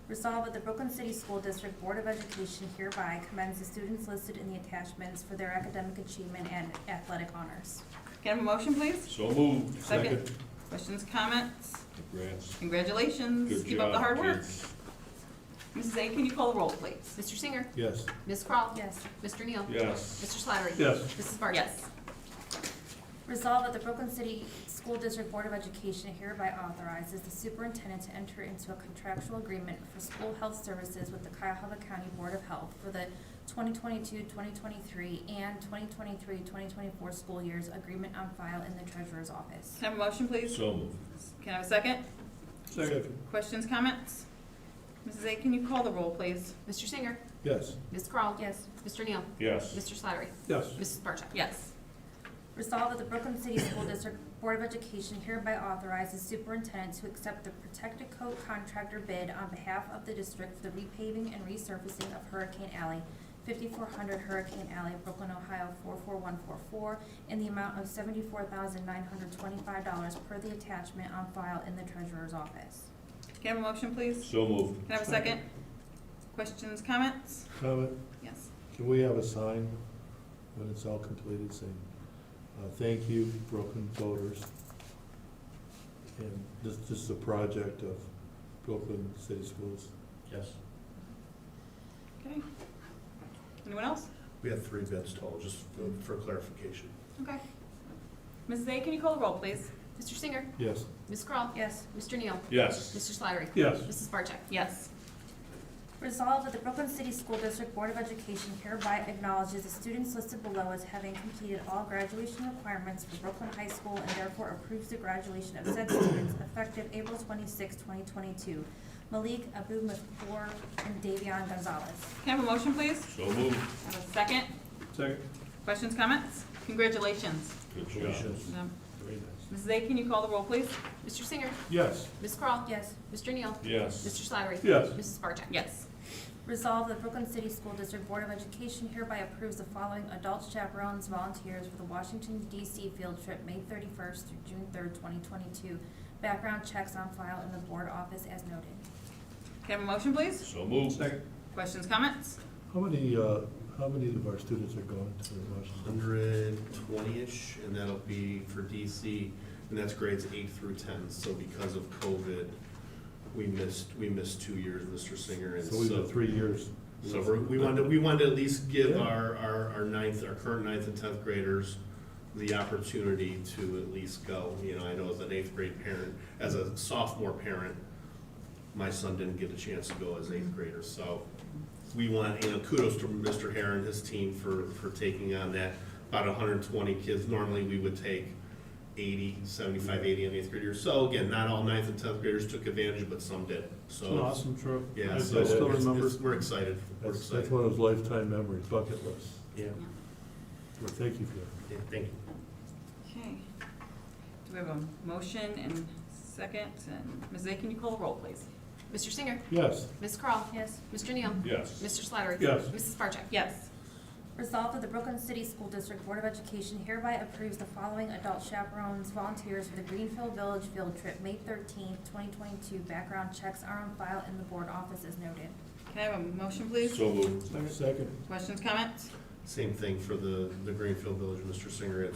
Resolved that the Brooklyn City School District Board of Education hereby commends the students listed in the attachments for their academic achievement and athletic honors. Can I have a motion, please? So moved. Second. Questions, comments? Congrats. Congratulations. Good Keep job, up the hard work. kids. Mrs. A, can you call the roll, please? Mr. Singer. Yes. Ms. Krall. Yes. Mr. Neale. Yes. Mr. Slattery. Yes. Mrs. Bartczak. Yes. Resolved that the Brooklyn City School District Board of Education hereby authorizes the superintendent to enter into a contractual agreement for school health services with the Cuyahoga County Board of Health for the 2022-2023 and 2023-2024 school years, agreement on file in the treasurer's office. Can I have a motion, please? So moved. Can I have a second? Second. Questions, comments? Mrs. A, can you call the roll, please? Mr. Singer. Yes. Ms. Krall. Yes. Mr. Neale. Yes. Mr. Slattery. Yes. Mrs. Bartczak. Yes. Resolved that the Brooklyn City School District Board of Education hereby authorizes superintendent to accept the protected coat contractor bid on behalf of the district for the repaving and resurfacing of Hurricane Alley, 5400 Hurricane Alley, Brooklyn, Ohio 44144, in the amount of $74,925 per the attachment on file in the treasurer's office. Can I have a motion, please? So moved. Can I have a second? Questions, comments? Comment? Yes. Can we have a sign when it's all completed saying, thank you, Brooklyn voters? And this is a project of Brooklyn City Schools. Yes. Okay. Anyone else? We had 3 bids total, just for clarification. Okay. Mrs. A, can you call the roll, please? Mr. Singer. Yes. Ms. Krall. Yes. Mr. Neale. Yes. Mr. Slattery. Yes. Mrs. Bartczak. Yes. Resolved that the Brooklyn City School District Board of Education hereby acknowledges the students listed below as having completed all graduation requirements for Brooklyn High School and therefore approves the graduation of said students effective April 26, 2022. Malik Abu Mathur and Davion Gonzalez. Can I have a motion, please? So moved. Have a second? Second. Questions, comments? Congratulations. Good job. Congratulations. Um, Very nice. Mrs. A, can you call the roll, please? Mr. Singer. Yes. Ms. Krall. Yes. Mr. Neale. Yes. Mr. Slattery. Yes. Mrs. Bartczak. Yes. Resolved that Brooklyn City School District Board of Education hereby approves the following adult chaperones volunteers for the Washington, D.C. field trip May 31st through June 3rd, 2022. background checks on file in the board office as noted. Can I have a motion, please? So moved. Second. Questions, comments? How many of our students are going to Washington? 120-ish, and that'll be for DC, and that's grades 8 through 10. So because of COVID, we missed 2 years, Mr. Singer, and So we've got 3 years. So we wanted to at least give Yeah. our current 9th and 10th graders the opportunity to at least go. You know, I know as an 8th grade parent, as a sophomore parent, my son didn't get a chance to go as 8th grader. So we want, kudos to Mr. Hare and his team for taking on that. About 120 kids. Normally, we would take 80, 75, 80 in 8th graders. So again, not all 9th and 10th graders took advantage, but some did. So It's an awesome trip. yeah, I so still it's- remember. we're excited. We're That's excited. one of those lifetime memories, bucket lists. Yeah, Well, thank you for that. yeah, thank you. Okay. Do we have a motion and second? And Ms. A, can you call the roll, please? Mr. Singer. Yes. Ms. Krall. Yes. Mr. Neale. Yes. Mr. Slattery. Yes. Mrs. Bartczak. Yes. Resolved that the Brooklyn City School District Board of Education hereby approves the following adult chaperones volunteers for the Greenfield Village Field Trip, May 13th, 2022. Background checks are on file in the board office as noted. Can I have a motion, please? So moved. Second. Questions, comments? Same thing for the Greenfield Village, Mr. Singer.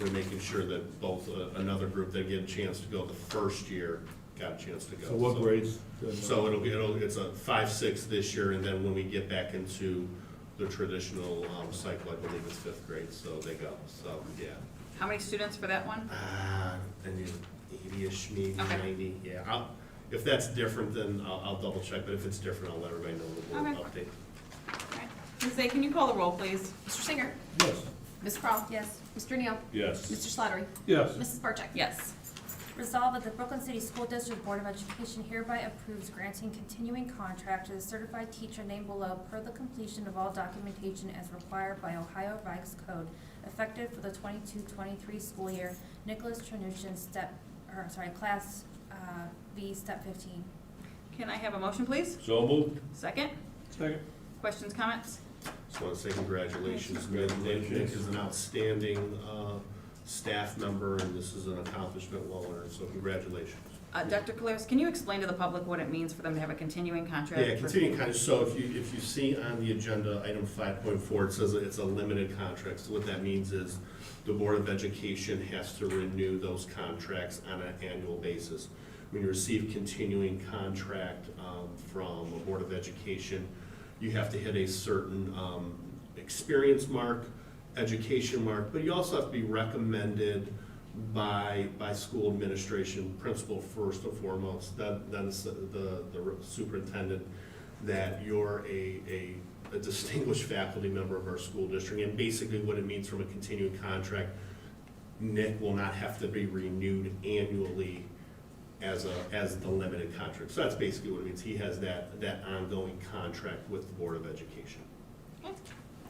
We're making sure that both another group that get a chance to go the first year got a chance to go. So what grades? So it's a 5, 6 this year, and then when we get back into the traditional cycle, I believe it's 5th grade, so they go. So, yeah. How many students for that one? And 80-ish, maybe Okay. 90. Yeah, if that's different, then I'll double check, but if it's different, I'll let everybody know the board Okay. update. All right. Ms. A, can you call the roll, please? Mr. Singer. Yes. Ms. Krall. Yes. Mr. Neale. Yes. Mr. Slattery. Yes. Mrs. Bartczak. Yes. Resolved that the Brooklyn City School District Board of Education hereby approves granting continuing contract to the certified teacher named below per the completion of all documentation as required by Ohio Regs Code, effective for the 22-23 school year. Nicholas Trenushin, Class B, Step 15. Can I have a motion, please? So moved. Second? Second. Questions, comments? Just want to say congratulations. Nick is an outstanding staff member, and this is an accomplishment well earned, so congratulations. Dr. Caleres, can you explain to the public what it means for them to have a continuing contract? Yeah, continuing contract, so if you see on the agenda, item 5.4, it says it's a limited contract. So what that means is the Board of Education has to renew those contracts on an annual basis. When you receive continuing contract from a Board of Education, you have to hit a certain experience mark, education mark, but you also have to be recommended by school administration, principal first and foremost, then the superintendent, that you're a distinguished faculty member of our school district. And basically what it means from a continuing contract, Nick will not have to be renewed annually as the limited contract. So that's basically what it means. He has that ongoing contract with the Board of Education. Okay.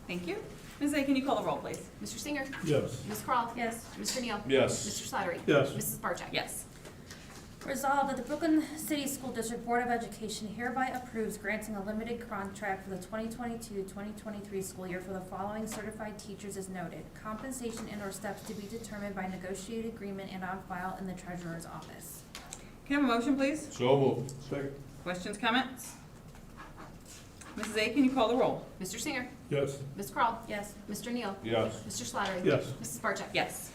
Thank you. Ms. A, can you call the roll, please? Mr. Singer. Yes. Ms. Krall. Yes. Mr. Neale. Yes. Mr. Slattery. Yes. Mrs. Bartczak. Yes. Resolved that the Brooklyn City School District Board of Education hereby approves granting a limited contract for the 2022-2023 school year for the following certified teachers as noted. Compensation and/or steps to be determined by negotiated agreement and on file in the treasurer's office. Can I have a motion, please? So moved. Second. Questions, comments? Mrs. A, can you call the roll? Mr. Singer. Yes. Ms. Krall. Yes. Mr. Neale. Yes. Mr. Slattery. Yes. Mrs. Bartczak. Yes.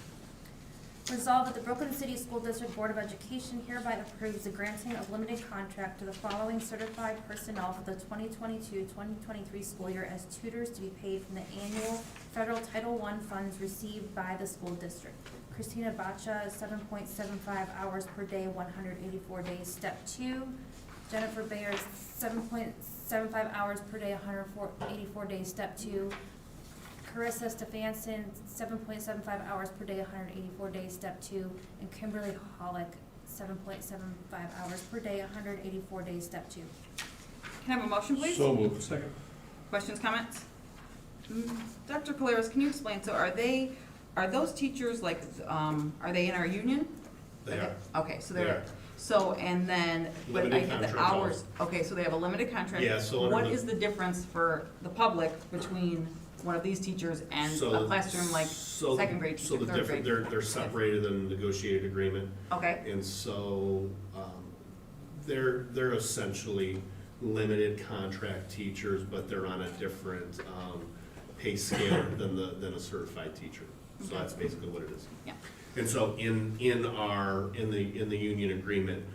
Resolved that the Brooklyn City School District Board of Education hereby approves the granting of limited contract to the following certified personnel for the 2022-2023 school year as tutors to be paid from the annual federal Title I funds received by the school district. Christina Bacha, 7.75 hours per day, 184 days, step 2. Jennifer Bayer, 7.75 hours per day, 184 days, step 2. Carissa Stefanson, 7.75 hours per day, 184 days, step 2. And Kimberly Hollick, 7.75 hours per day, 184 days, step 2. Can I have a motion, please? So moved. Second. Questions, comments? Dr. Caleres, can you explain, so are those teachers like, are they in our union? They are. Okay, so They they're, are. so, and then, but I Limited get the contract hours, okay, so they have a limited contract. Yeah, so under What the- is the difference for the public between one of these teachers and So- a classroom like so- second grade So teacher, the third grade different, teacher? they're separated in a negotiated agreement. Okay, And so, they're essentially limited contract teachers, but they're on a different, pay scale than a certified teacher. So that's basically what it is. yeah, And so in the union agreement,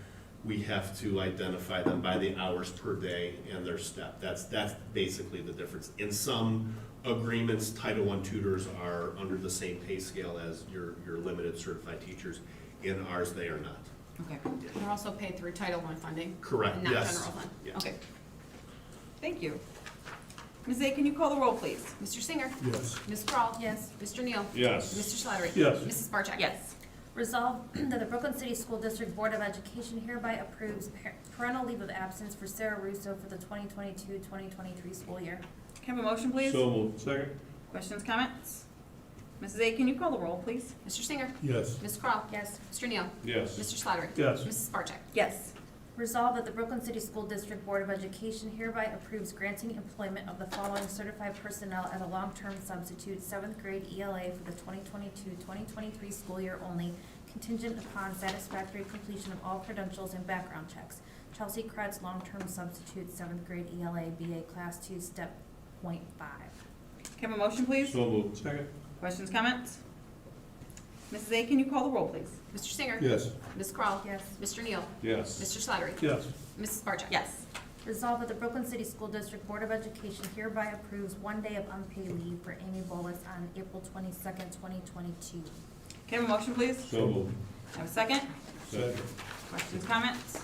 we have to identify them by the hours per day and their step. That's basically the difference. In some agreements, Title I tutors are under the same pay scale as your limited certified teachers. In ours, they are not. okay, They're also paid through Title I funding. Correct, And not yes. general fund. Yeah. okay. Thank you. Ms. A, can you call the roll, please? Mr. Singer. Yes. Ms. Krall. Yes. Mr. Neale. Yes. Mr. Slattery. Yes. Mrs. Bartczak. Yes. Resolved that the Brooklyn City School District Board of Education hereby approves parental leave of absence for Sarah Russo for the 2022-2023 school year. Can I have a motion, please? So moved. Second? Questions, comments? Mrs. A, can you call the roll, please? Mr. Singer. Yes. Ms. Krall. Yes. Mr. Neale. Yes. Mr. Slattery. Yes. Mrs. Bartczak. Yes. Resolved that the Brooklyn City School District Board of Education hereby approves granting employment of the following certified personnel as a long-term substitute, 7th grade ELA for the 2022-2023 school year only, contingent upon satisfactory completion of all credentials and background checks. Chelsea Kretz, long-term substitute, 7th grade ELA, BA Class 2, Step .5. Can I have a motion, please? So moved. Second? Questions, comments? Mrs. A, can you call the roll, please? Mr. Singer. Yes. Ms. Krall. Yes. Mr. Neale. Yes. Mr. Slattery. Yes. Mrs. Bartczak. Yes. Resolved that the Brooklyn City School District Board of Education hereby approves 1 day of unpaid leave for Amy Bolus on April 22nd, 2022. Can I have a motion, please? So moved. Have a second? Second. Questions, comments?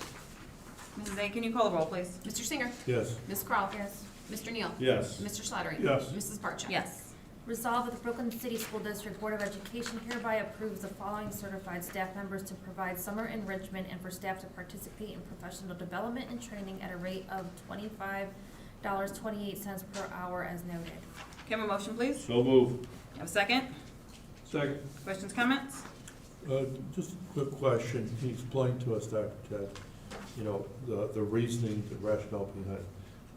Mrs. A, can you call the roll, please? Mr. Singer. Yes. Ms. Krall. Yes. Mr. Neale. Yes. Mr. Slattery. Yes. Mrs. Bartczak. Yes. Resolved that the Brooklyn City School District Board of Education hereby approves the following certified staff members to provide summer enrichment and for staff to participate in professional development and training at a rate of $25.28 per hour as noted. Can I have a motion, please? So moved. Have a second? Second? Questions, comments? Just a quick question. Can you explain to us, Dr. Ted, you know, the reasoning, the rationale behind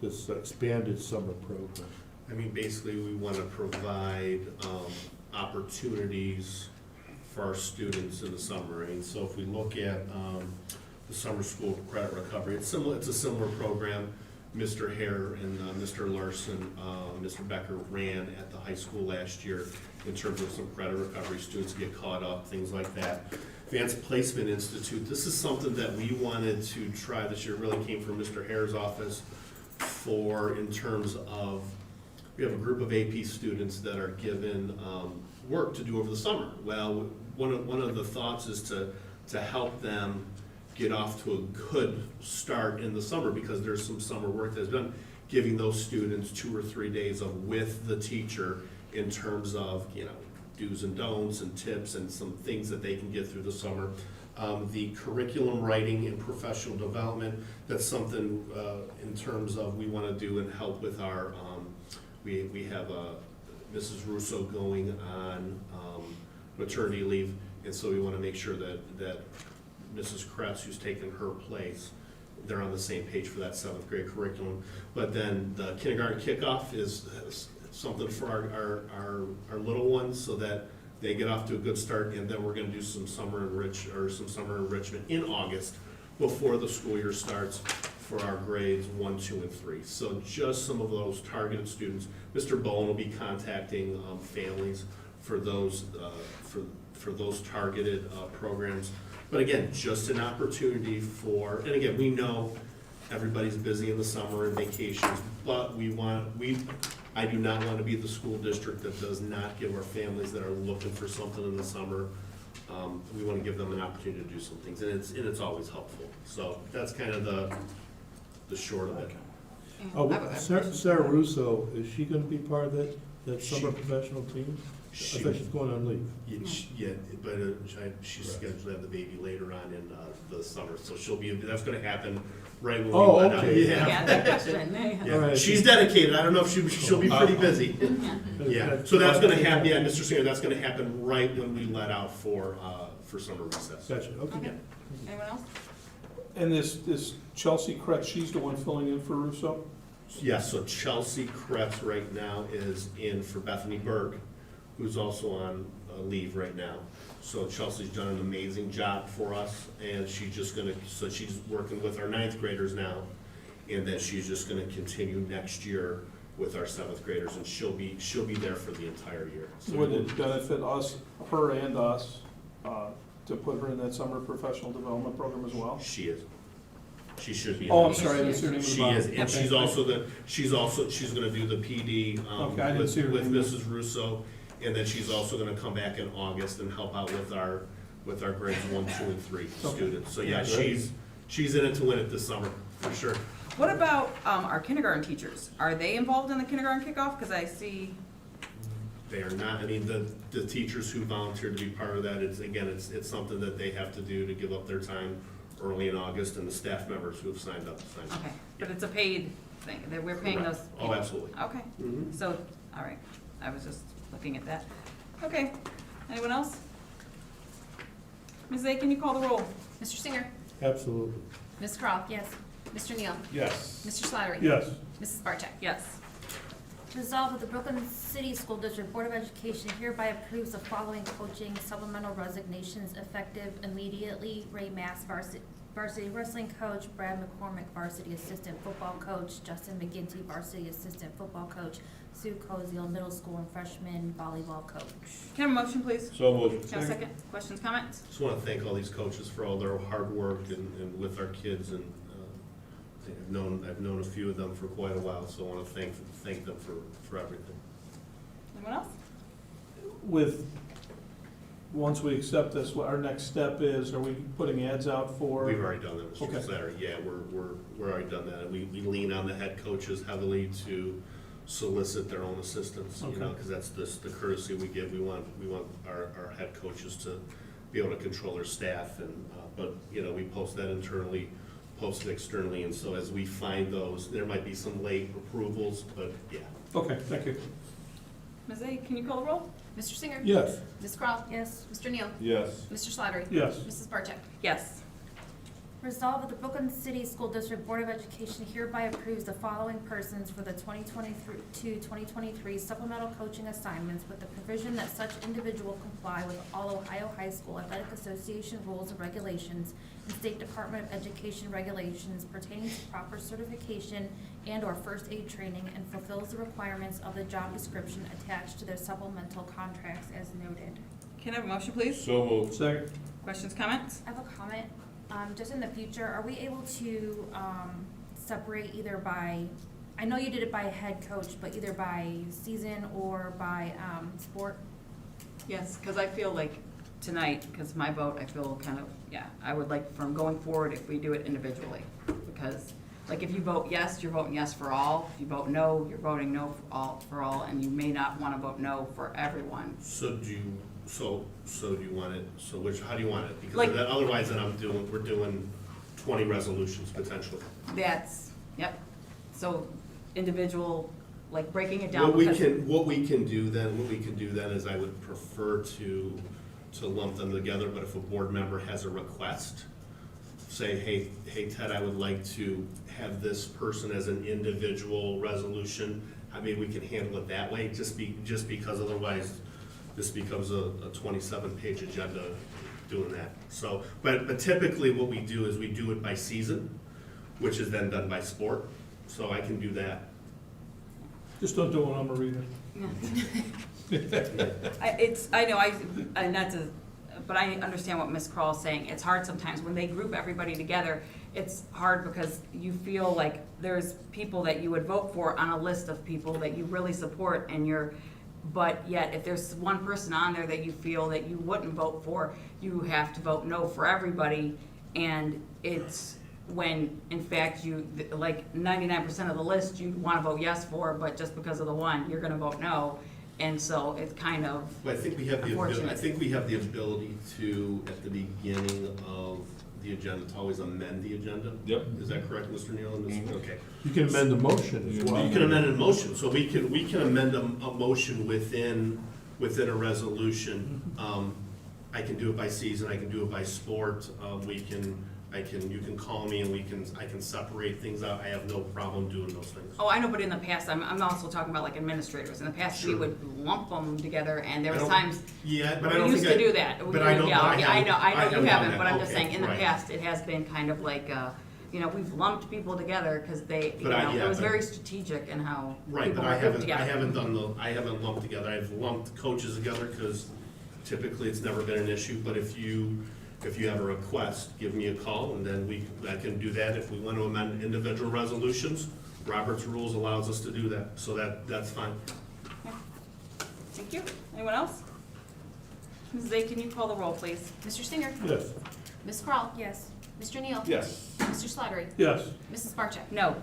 this expanded summer program? I mean, basically, we want to provide opportunities for our students in the summer. And so if we look at the summer school credit recovery, it's a similar program. Mr. Hare and Mr. Larson, Mr. Becker ran at the high school last year in terms of some credit recovery. Students get caught up, things like that. Advanced Placement Institute, this is something that we wanted to try this year, really came from Mr. Hare's office in terms of, we have a group of AP students that are given work to do over the summer. Well, one of the thoughts is to help them get off to a good start in the summer, because there's some summer work that's done, giving those students 2 or 3 days of with the teacher in terms of, you know, do's and don'ts and tips and some things that they can get through the summer. The curriculum writing and professional development, that's something in terms of we want to do and help with our, we have Mrs. Russo going on maternity leave, and so we want to make sure that Mrs. Kretz, who's taken her place, they're on the same page for that 7th grade curriculum. But then the kindergarten kickoff is something for our little ones, so that they get off to a good start, and then we're gonna do some summer enrichment in August before the school year starts for our grades 1, 2, and 3. So just some of those targeted students. Mr. Bowen will be contacting families for those targeted programs. But again, just an opportunity and again, we know everybody's busy in the summer and vacations, but I do not want to be the school district that does not give our families that are looking for something in the summer. We want to give them an opportunity to do some things, and it's always helpful. So that's kind of the short of it. Oh, I have a Sarah Russo, is she gonna be part of that summer She- professional team? I She- thought she's going on leave. Yeah, but she's scheduled to have the baby later on in the summer, so that's gonna happen right when we Oh, let out. okay. Yeah, that question. Yeah, All right. she's dedicated. I don't know if she'll be pretty busy. Yeah, so that's gonna happen, yeah, Mr. Singer, that's gonna happen right when we let out for summer recess. Gotcha, okay. Okay. Anyone else? And this Chelsea Kretz, she's the one filling in for Russo? Yeah, so Chelsea Kretz right now is in for Bethany Berg, who's also on leave right now. So Chelsea's done an amazing job for us, and she's just gonna, so she's working with our 9th graders now, and then she's just gonna continue next year with our 7th graders, and she'll be there for the entire year. So Would it benefit us, her and us, to put her in that summer professional development program as well? She is. She should be. Oh, I'm sorry, I didn't see her name in the She bottom. is, and Okay, she's gonna do the PD, Okay, I didn't see her with name. Mrs. Russo, and then she's also gonna come back in August and help out with our grades 1, 2, and 3 Okay. students. So yeah, Great. she's in it to win it this summer, for sure. What about our kindergarten teachers? Are they involved in the kindergarten kickoff? Because I see, They are not, I mean, the teachers who volunteered to be part of that, it's something that they have to do to give up their time early in August, and the staff members who have signed up. okay, but it's a paid thing, that we're paying those Correct. people? Oh, absolutely. Okay, Mhm. so, all right, I was just looking at that. Okay, anyone else? Ms. A, can you call the roll? Mr. Singer. Absolutely. Ms. Krall. Yes. Mr. Neale. Yes. Mr. Slattery. Yes. Mrs. Bartczak. Yes. Resolved that the Brooklyn City School District Board of Education hereby approves the following coaching supplemental resignations effective immediately. Ray Mass, varsity wrestling coach; Brad McCormick, varsity assistant football coach; Justin McGinty, varsity assistant football coach; Sue Koziel, middle school and freshman volleyball coach. Can I have a motion, please? So moved. Can I have a second? Questions, comments? Just want to thank all these coaches for all their hard work and with our kids, and I've known a few of them for quite a while, so I want to thank them for everything. Anyone else? Once we accept this, what our next step is, are we putting ads out for? We've already done that, Mr. Okay. Slattery. Yeah, we're already done that. We lean on the head coaches heavily to solicit their own assistants, you know, Okay. because that's the courtesy we give. We want our head coaches to be able to control their staff, and but you know, we post that internally, post it externally, and so as we find those, there might be some late approvals, but yeah. Okay, thank you. Ms. A, can you call the roll? Mr. Singer. Yes. Ms. Krall. Yes. Mr. Neale. Yes. Mr. Slattery. Yes. Mrs. Bartczak. Yes. Resolved that the Brooklyn City School District Board of Education hereby approves the following persons for the 2022-2023 supplemental coaching assignments with the provision that such individual comply with all Ohio High School Athletic Association rules and regulations and State Department of Education regulations pertaining to proper certification and/or first aid training, and fulfills the requirements of the job description attached to their supplemental contracts as noted. Can I have a motion, please? So moved. Second. Questions, comments? I have a comment. Just in the future, are we able to separate either by, I know you did it by head coach, but either by season or by sport? Yes, because I feel like tonight, because my vote, I feel kind of, yeah, I would like from going forward if we do it individually. Because, like, if you vote yes, you're voting yes for all. If you vote no, you're voting no for all, and you may not want to vote no for everyone. So do you want it, how do you want it? Because Like- then otherwise then we're doing 20 resolutions potentially. That's, yep. So individual, like breaking it down. What we because- can do then is I would prefer to lump them together, but if a board member has a request, say, hey Ted, I would like to have this person as an individual resolution, I mean, we can handle it that way, just because otherwise this becomes a 27-page agenda doing that. So, but typically what we do is we do it by season, which is then done by sport, so I can do that. Just don't do it on Marina. But I understand what Ms. Krall is saying. It's hard sometimes when they group everybody together. It's hard because you feel like there's people that you would vote for on a list of people that you really support, but yet if there's one person on there that you feel that you wouldn't vote for, you have to vote no for everybody. And it's when, in fact, you, like 99% of the list you want to vote yes for, but just because of the one, you're going to vote no. And so it's kind of But I think we have the ability, unfortunate. to, at the beginning of the agenda, to always amend the agenda. Yep. Is that correct, Mr. Neal? Okay. You can amend the motion as well. You can amend a motion, so we can amend a motion within a resolution. I can do it by season, I can do it by sport, you can call me and I can separate things out. I have no problem doing those things. Oh, I know, but in the past, I'm also talking about like administrators. In the past, we Sure. would lump them together, and there I was don't- times Yeah, but I we don't used think to do that. But I don't, Yeah, I I know haven't you done haven't, that. but I'm just Okay, saying, in the right. past, it has been kind of like, we've lumped people together because they, yeah, it was but- very strategic in how Right, people but were I grouped haven't together. I haven't lumped together. I've lumped coaches together because typically it's never been an issue. But if you have a request, give me a call and then I can do that. If we want to amend individual resolutions, Robert's rules allows us to do that. So that's fine. Thank you. Anyone else? Mrs. A, can you call the roll, please? Mr. Singer. Yes. Ms. Krall. Yes. Mr. Neale. Yes. Mr. Slattery. Yes. Mrs. Bartczak. No.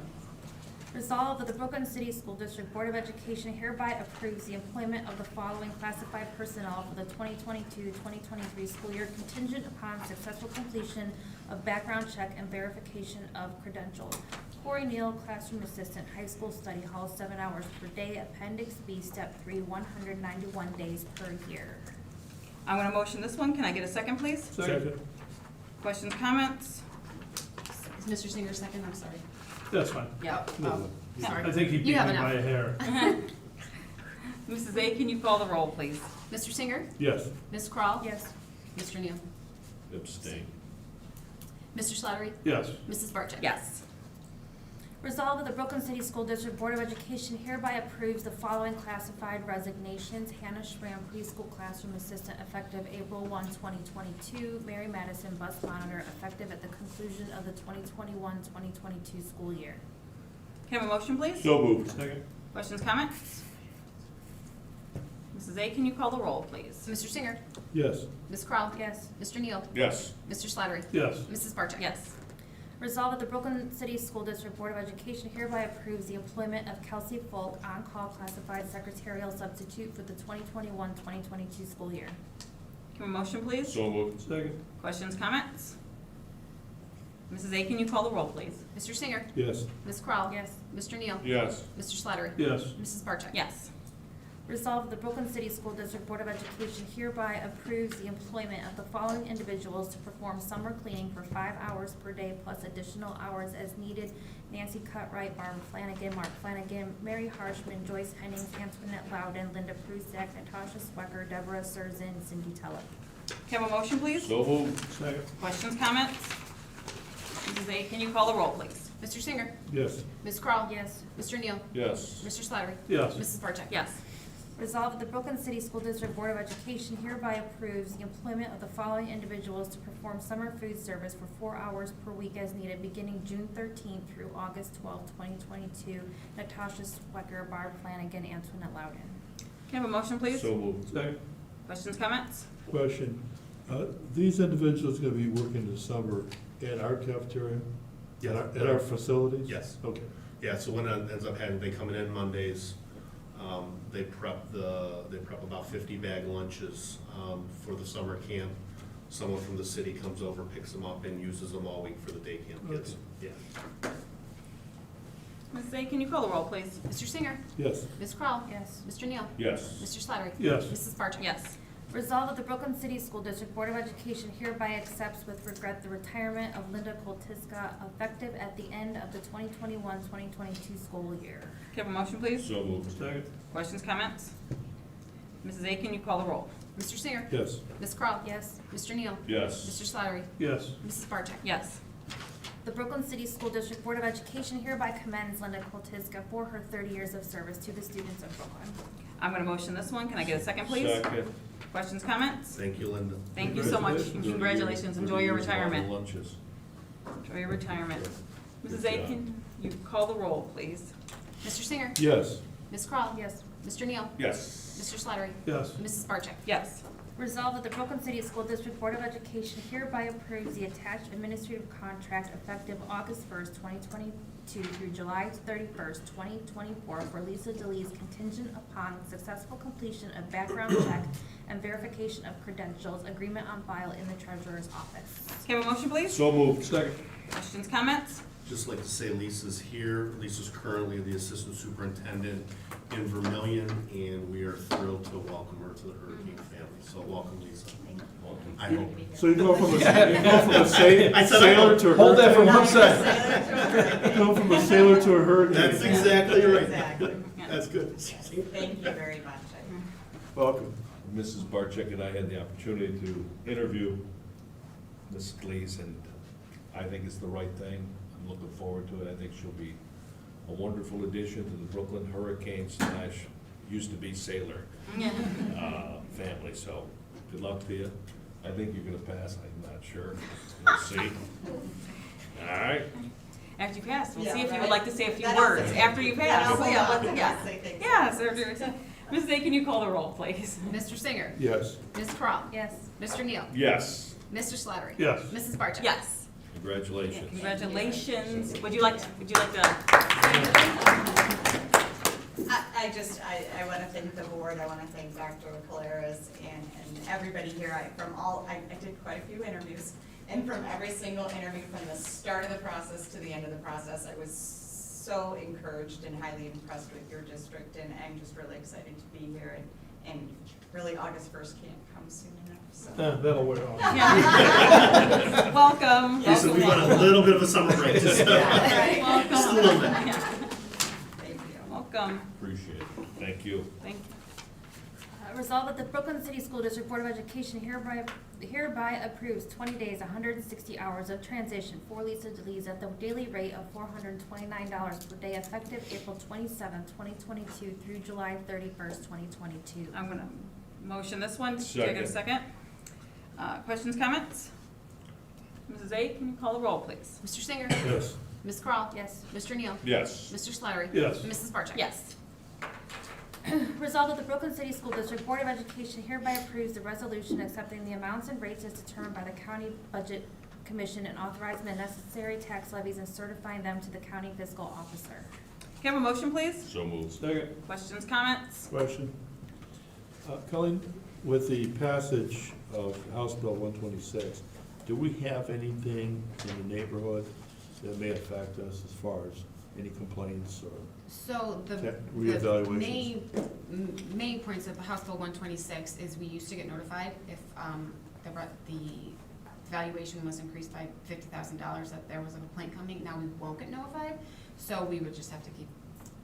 Resolved that the Brooklyn City School District Board of Education hereby approves the employment of the following classified personnel for the 2022-2023 school year contingent upon successful completion of background check and verification of credentials. Corey Neale, classroom assistant, high school study hall, 7 hours per day, Appendix B, Step 3, 191 days per year. I'm going to motion this one. Can I get a second, please? Second. Questions, comments? Is Mr. Singer second? I'm sorry. That's fine. Yeah. I think he beat me You have by a enough. hair. Mrs. A, can you call the roll, please? Mr. Singer. Yes. Ms. Krall. Yes. Mr. Neale. Abstain. Mr. Slattery. Yes. Mrs. Bartczak. Yes. Resolved that the Brooklyn City School District Board of Education hereby approves the following classified resignations. Hannah Schramm, preschool classroom assistant, effective April 1, 2022. Mary Madison, bus monitor, effective at the conclusion of the 2021-2022 school year. Can I have a motion, please? So moved. Second. Questions, comments? Mrs. A, can you call the roll, please? Mr. Singer. Yes. Ms. Krall. Yes. Mr. Neale. Yes. Mr. Slattery. Yes. Mrs. Bartczak. Yes. Resolved that the Brooklyn City School District Board of Education hereby approves the employment of Kelsey Folk, on-call classified secretarial substitute for the 2021-2022 school year. Can I have a motion, please? So moved. Second. Questions, comments? Mrs. A, can you call the roll, please? Mr. Singer. Yes. Ms. Krall. Yes. Mr. Neale. Yes. Mr. Slattery. Yes. Mrs. Bartczak. Yes. Resolved that the Brooklyn City School District Board of Education hereby approves the employment of the following individuals to perform summer cleaning for 5 hours per day plus additional hours as needed. Nancy Cutright, Barbara Flanagan, Mark Flanagan, Mary Harshman, Joyce Hennings, Antoinette Loudon, Linda Prusak, Natasha Swecker, Deborah Surzin, Cindy Teller. Can I have a motion, please? So moved. Second. Questions, comments? Mrs. A, can you call the roll, please? Mr. Singer. Yes. Ms. Krall. Yes. Mr. Neale. Yes. Mr. Slattery. Yes. Mrs. Bartczak. Yes. Resolved that the Brooklyn City School District Board of Education hereby approves the employment of the following individuals to perform summer food service for 4 hours per week as needed, beginning June 13th through August 12th, 2022. Natasha Swecker, Barb Flanagan, Antoinette Loudon. Can I have a motion, please? So moved. Second. Questions, comments? Question, these individuals gonna be working this summer in our cafeteria? Yes. At our facilities? Yes. Okay. Yeah, so what ends up happening, they coming in Mondays, they prep about 50 bag lunches, for the summer camp. Someone from the city comes over, picks them up and uses them all week for the day camp kids. Yeah. Mrs. A, can you call the roll, please? Mr. Singer. Yes. Ms. Krall. Yes. Mr. Neale. Yes. Mr. Slattery. Yes. Mrs. Bartczak. Yes. Resolved that the Brooklyn City School District Board of Education hereby accepts with regret the retirement of Linda Koltiska, effective at the end of the 2021-2022 school year. Can I have a motion, please? So moved. Second. Questions, comments? Mrs. A, can you call the roll? Mr. Singer. Yes. Ms. Krall. Yes. Mr. Neale. Yes. Mr. Slattery. Yes. Mrs. Bartczak. Yes. The Brooklyn City School District Board of Education hereby commends Linda Koltiska for her 30 years of service to the students of Brooklyn. I'm going to motion this one. Can I get a second, please? Second. Questions, comments? Thank you, Linda. Thank you so much. and Congratulations. Enjoy your retirement. Lunches. Enjoy your retirement. Mrs. A, can you call the roll, please? Mr. Singer. Yes. Ms. Krall. Yes. Mr. Neale. Yes. Mr. Slattery. Yes. Mrs. Bartczak. Yes. Resolved that the Brooklyn City School District Board of Education hereby approves the attached administrative contract effective August 1st, 2022 through July 31st, 2024 for Lisa DeLee's contingent upon successful completion of background check and verification of credentials, agreement on file in the treasurer's office. Can I have a motion, please? So moved. Second. Questions, comments? Just like to say Lisa's here. Lisa's currently the Assistant Superintendent in Vermillion, and we are thrilled to welcome her to the Hurricane family. So welcome, Lisa. I hope. So you go from a sailor I said I to a hope. Hold that for hurricane? 1 second. You go from a sailor to a hurricane. That's exactly right. Exactly. That's good. Thank you very much. Welcome. Mrs. Bartczak and I had the opportunity to interview Ms. Gleason, and I think it's the right thing. I'm looking forward to it. I think she'll be a wonderful addition to the Brooklyn Hurricane / used to be Sailor family, so good luck to you. I think you're gonna pass, I'm not sure. We'll see. All right. After you pass, we'll Yeah, see if you would right. like to say a few Then I'll words say- after you then pass. I'll So, hold yeah, on. let's, yeah. Say things. Yes, Mrs. A, can you call the roll, please? Mr. Cyngier. Yes. Ms. Krall. Yes. Mr. Neale. Yes, Mr. Slattery. Yes. Mrs. Bartczak. Yes. congratulations. Congratulations. Would you like to? I want to thank the board, I want to thank Dr. Polaris and everybody here. I did quite a few interviews, and from every single interview, from the start of the process to the end of the process, I was so encouraged and highly impressed with your district, and I'm just really excited to be here, and really August 1st can't come soon enough, so. That'll wear off. Yeah. Welcome. Lisa, we want a little bit of a summer break. Just Right. Welcome. just a little bit. Yeah. Thank you. Welcome. Appreciate it. Thank you. Thank you. Resolved that the Brooklyn City School District Board of Education hereby approves 20 days, 160 hours of transition for Lisa DeLees at the daily rate of $429 per day effective April 27, 2022 through July 31st, 2022. I'm gonna motion this one. Take Second. a second. Questions, comments? Mrs. A, can you call the roll, please? Mr. Cyngier. Yes. Ms. Krall. Yes. Mr. Neale. Yes, Mr. Slattery. Yes. Mrs. Bartczak. Yes. Resolved that the Brooklyn City School District Board of Education hereby approves the resolution accepting the amounts and rates as determined by the County Budget Commission and authorizing the necessary tax levies and certifying them to the county fiscal officer. Can I have a motion, please? so moved. Second. Questions, comments? Question. Colleen, with the passage of House Bill 126, do we have anything in the neighborhood that may affect us as far as any complaints or So the reevaluations? main points of House Bill 126 is we used to get notified if the valuation was increased by $50,000 that there was a complaint coming. Now we won't get notified, so we would just have to keep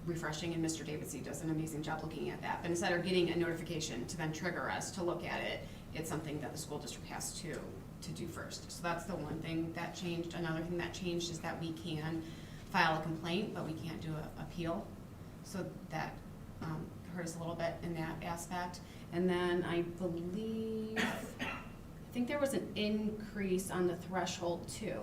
refreshing, and Mr. Davidsey does an amazing job looking at that. But instead of getting a notification to then trigger us to look at it, it's something that the school district has to do first. So that's the one thing that changed. Another thing that changed is that we can file a complaint, but we can't do an appeal. So that hurt us a little bit in that aspect. And then I think there was an increase on the threshold too.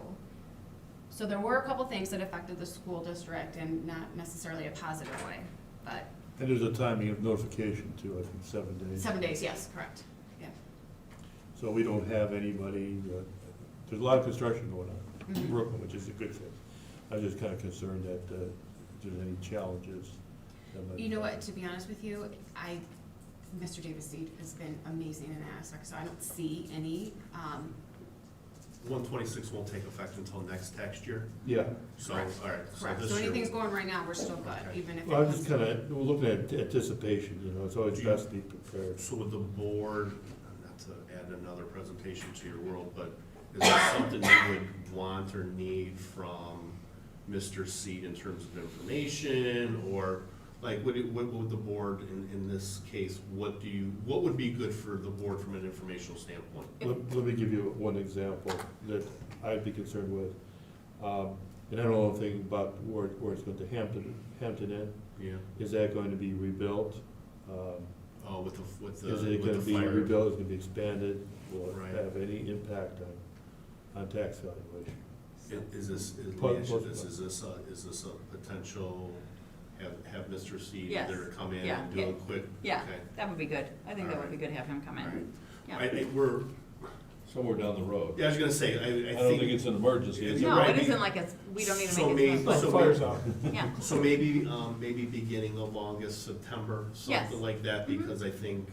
So there were a couple things that affected the school district and not necessarily a positive way, but And there's a timing of notification too, I think 7 days. 7 days, yes, correct, yeah. So we don't have anybody, there's a lot of construction going on in Mhm. Brooklyn, which is a good thing. I'm just kind of concerned that if there's any challenges. that might- You know what, to be honest with you, Mr. Davidsey has been amazing in that aspect, so I don't see any, 126 won't take effect until next tax year. Yeah. So, all right. So correct. this So year- anything's going right now, we're still good, Okay. even if it Well, I'm was. just kind of, we're looking at anticipation, you know, it's always best to be prepared. So with the board, not to add another presentation to your world, but is there something you would want or need from Mr. Seed in terms of information? Or like, what would the board, in this case, what would be good for the board from an informational standpoint? Let me give you one example that I'd be concerned with. And I don't know anything about where it's going to Hampton Inn. Yeah. Is that going to be rebuilt? Oh, with the Is it going to be fire. rebuilt, is it going to be expanded? Will it Right. have any impact on tax valuation? Is this, let me Plus- ask you plus- this, is this a potential, have Mr. Seed Yes. either come in Yeah. and do a quick? Yeah, Okay. that would be good. I think that would All be good to have him come All right. in. Yeah. I think we're, Somewhere down the road. yeah, I was gonna say, I don't think it's an emergency, is it? No, right. it isn't like we don't need to So make maybe- it. Like so fire's out. Yeah, So maybe, maybe beginning of August, September, Yes. something like that, Mhm. because I think,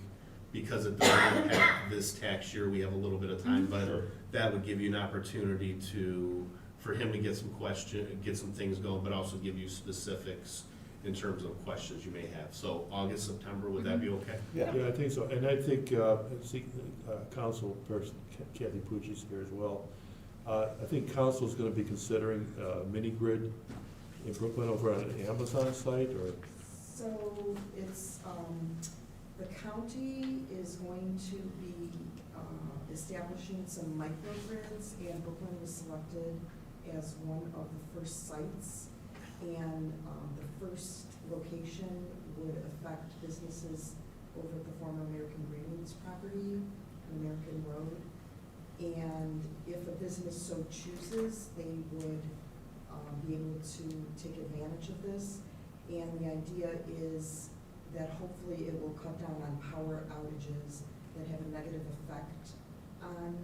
because it doesn't impact this tax year, we have a little bit of time, Mhm. but Sure. that would give you an opportunity to for him to get some things going, but also give you specifics in terms of questions you may have. So August, September, would that be okay? Yeah, I think so, and I think, council person Kathy Pucci's here as well. I think council's gonna be considering mini grid in Brooklyn over on an Amazon site, or? So it's, the county is going to be establishing some microgrids, and Brooklyn was selected as one of the first sites. And the first location would affect businesses over at the former American Greens property, on American Road. And if a business so chooses, they would be able to take advantage of this. And the idea is that hopefully it will cut down on power outages that have a negative effect on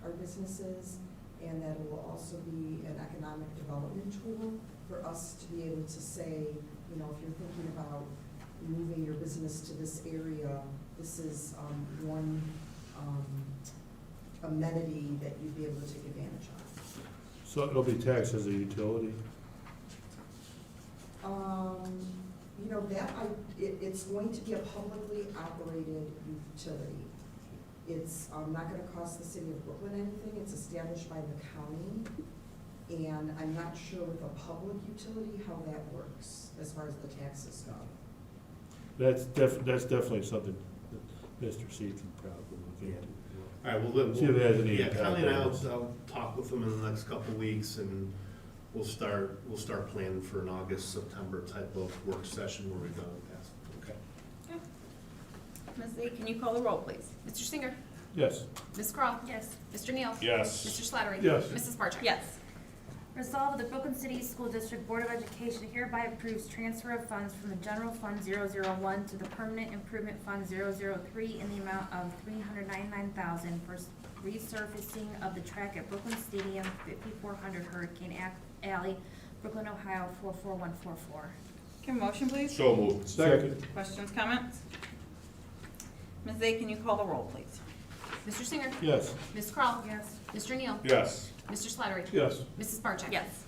our businesses, and that it will also be an economic development tool for us to be able to say, you know, if you're thinking about moving your business to this area, this is one amenity that you'd be able to take advantage of. So it'll be taxed as a utility? You know, it's going to be a publicly operated utility. It's not gonna cost the city of Brooklyn anything, it's established by the county, and I'm not sure with a public utility how that works as far as the taxes go. That's definitely something that Mr. Seed can probably look into. All right, well, then, See if it has any yeah, impact Kelly and on I'll us. talk with them in the next couple of weeks, and we'll start planning for an August, September type of work session where we've done in the past. Okay. Ms. A, can you call the roll, please? Mr. Cyngier? Yes. Ms. Krall? Yes. Mr. Neale? Yes. Mr. Slattery? Yes. Mrs. Bartczak? Yes. Resolved, the Brooklyn City School District Board of Education hereby approves transfer of funds from the General Fund 001 to the Permanent Improvement Fund 003 in the amount of $399,000 for resurfacing of the track at Brooklyn Stadium, 5400 Hurricane Alley, Brooklyn, Ohio 44144. Can I have a motion, please? So moved. Second. Questions, comments? Ms. A, can you call the roll, please? Mr. Cyngier? Yes. Ms. Krall? Yes. Mr. Neale? Yes. Mr. Slattery? Yes. Mrs. Bartczak? Yes.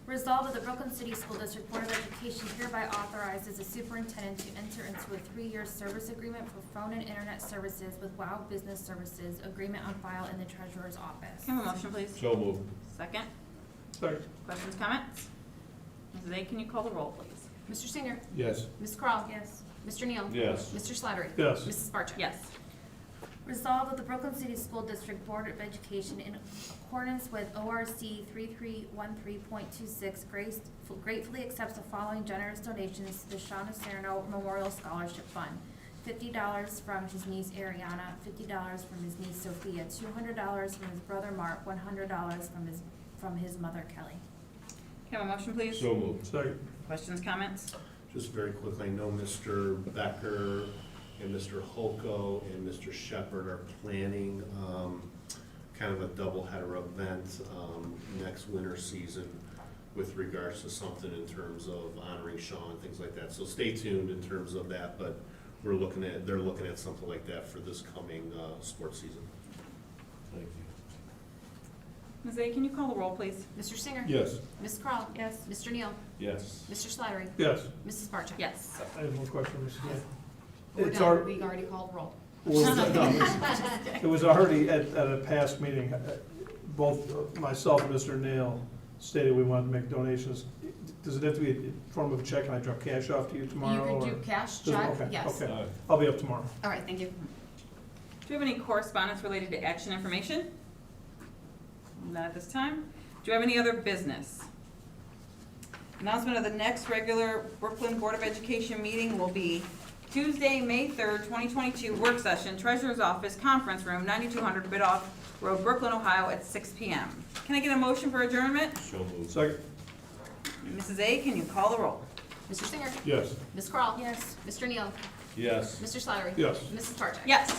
Resolved that the Brooklyn City School District Board of Education hereby authorizes the superintendent to enter into a 3-year service agreement for phone and internet services with WOW Business Services, agreement on file in the treasurer's office. Can I have a motion, please? So moved. Second. Second. Questions, comments? Ms. A, can you call the roll, please? Mr. Cyngier? Yes. Ms. Krall? Yes. Mr. Neale? Yes. Mr. Slattery? Yes. Mrs. Bartczak? Yes. Resolved that the Brooklyn City School District Board of Education, in accordance with ORC 3313.26, gratefully accepts the following generous donations to the Shauna Serno Memorial Scholarship Fund. $50 from his niece Ariana, $50 from his niece Sophia, $200 from his brother Mark, $100 from his mother Kelly. Can I have a motion, please? So moved. Second. Questions, comments? Just very quickly, I know Mr. Becker and Mr. Holko and Mr. Shepherd are planning kind of a doubleheader event next winter season with regards to something in terms of honoring Sean, things like that. So stay tuned in terms of that, but they're looking at something like that for this coming sports season. Thank you. Ms. A, can you call the roll, please? Mr. Cyngier? Yes. Ms. Krall? Yes. Mr. Neale? Yes. Mr. Slattery? Yes. Mrs. Bartczak? Yes. I have one question, Mr. Mayor. We're It's done. our- We already called roll. It was already at a past meeting, both myself and Mr. Neale stated we wanted to make donations. Does it have to be in form of a check? Can I drop cash off to you tomorrow? You can or- do cash, Does it- check, okay, yes. Okay, I'll be up tomorrow. All right, thank you. Do we have any correspondence related to action information? Not at this time. Do we have any other business? Announcement of the next regular Brooklyn Board of Education meeting will be Tuesday, May 3rd, 2022, work session, Treasurer's Office, Conference Room, 9200 Bidoff Road, Brooklyn, Ohio, at 6 p.m. Can I get a motion for adjournment? So moved. Second. Mrs. A, can you call the roll? Mr. Cyngier? Yes. Ms. Krall? Yes. Mr. Neale? Yes. Mr. Slattery? Yes. Mrs. Bartczak? Yes.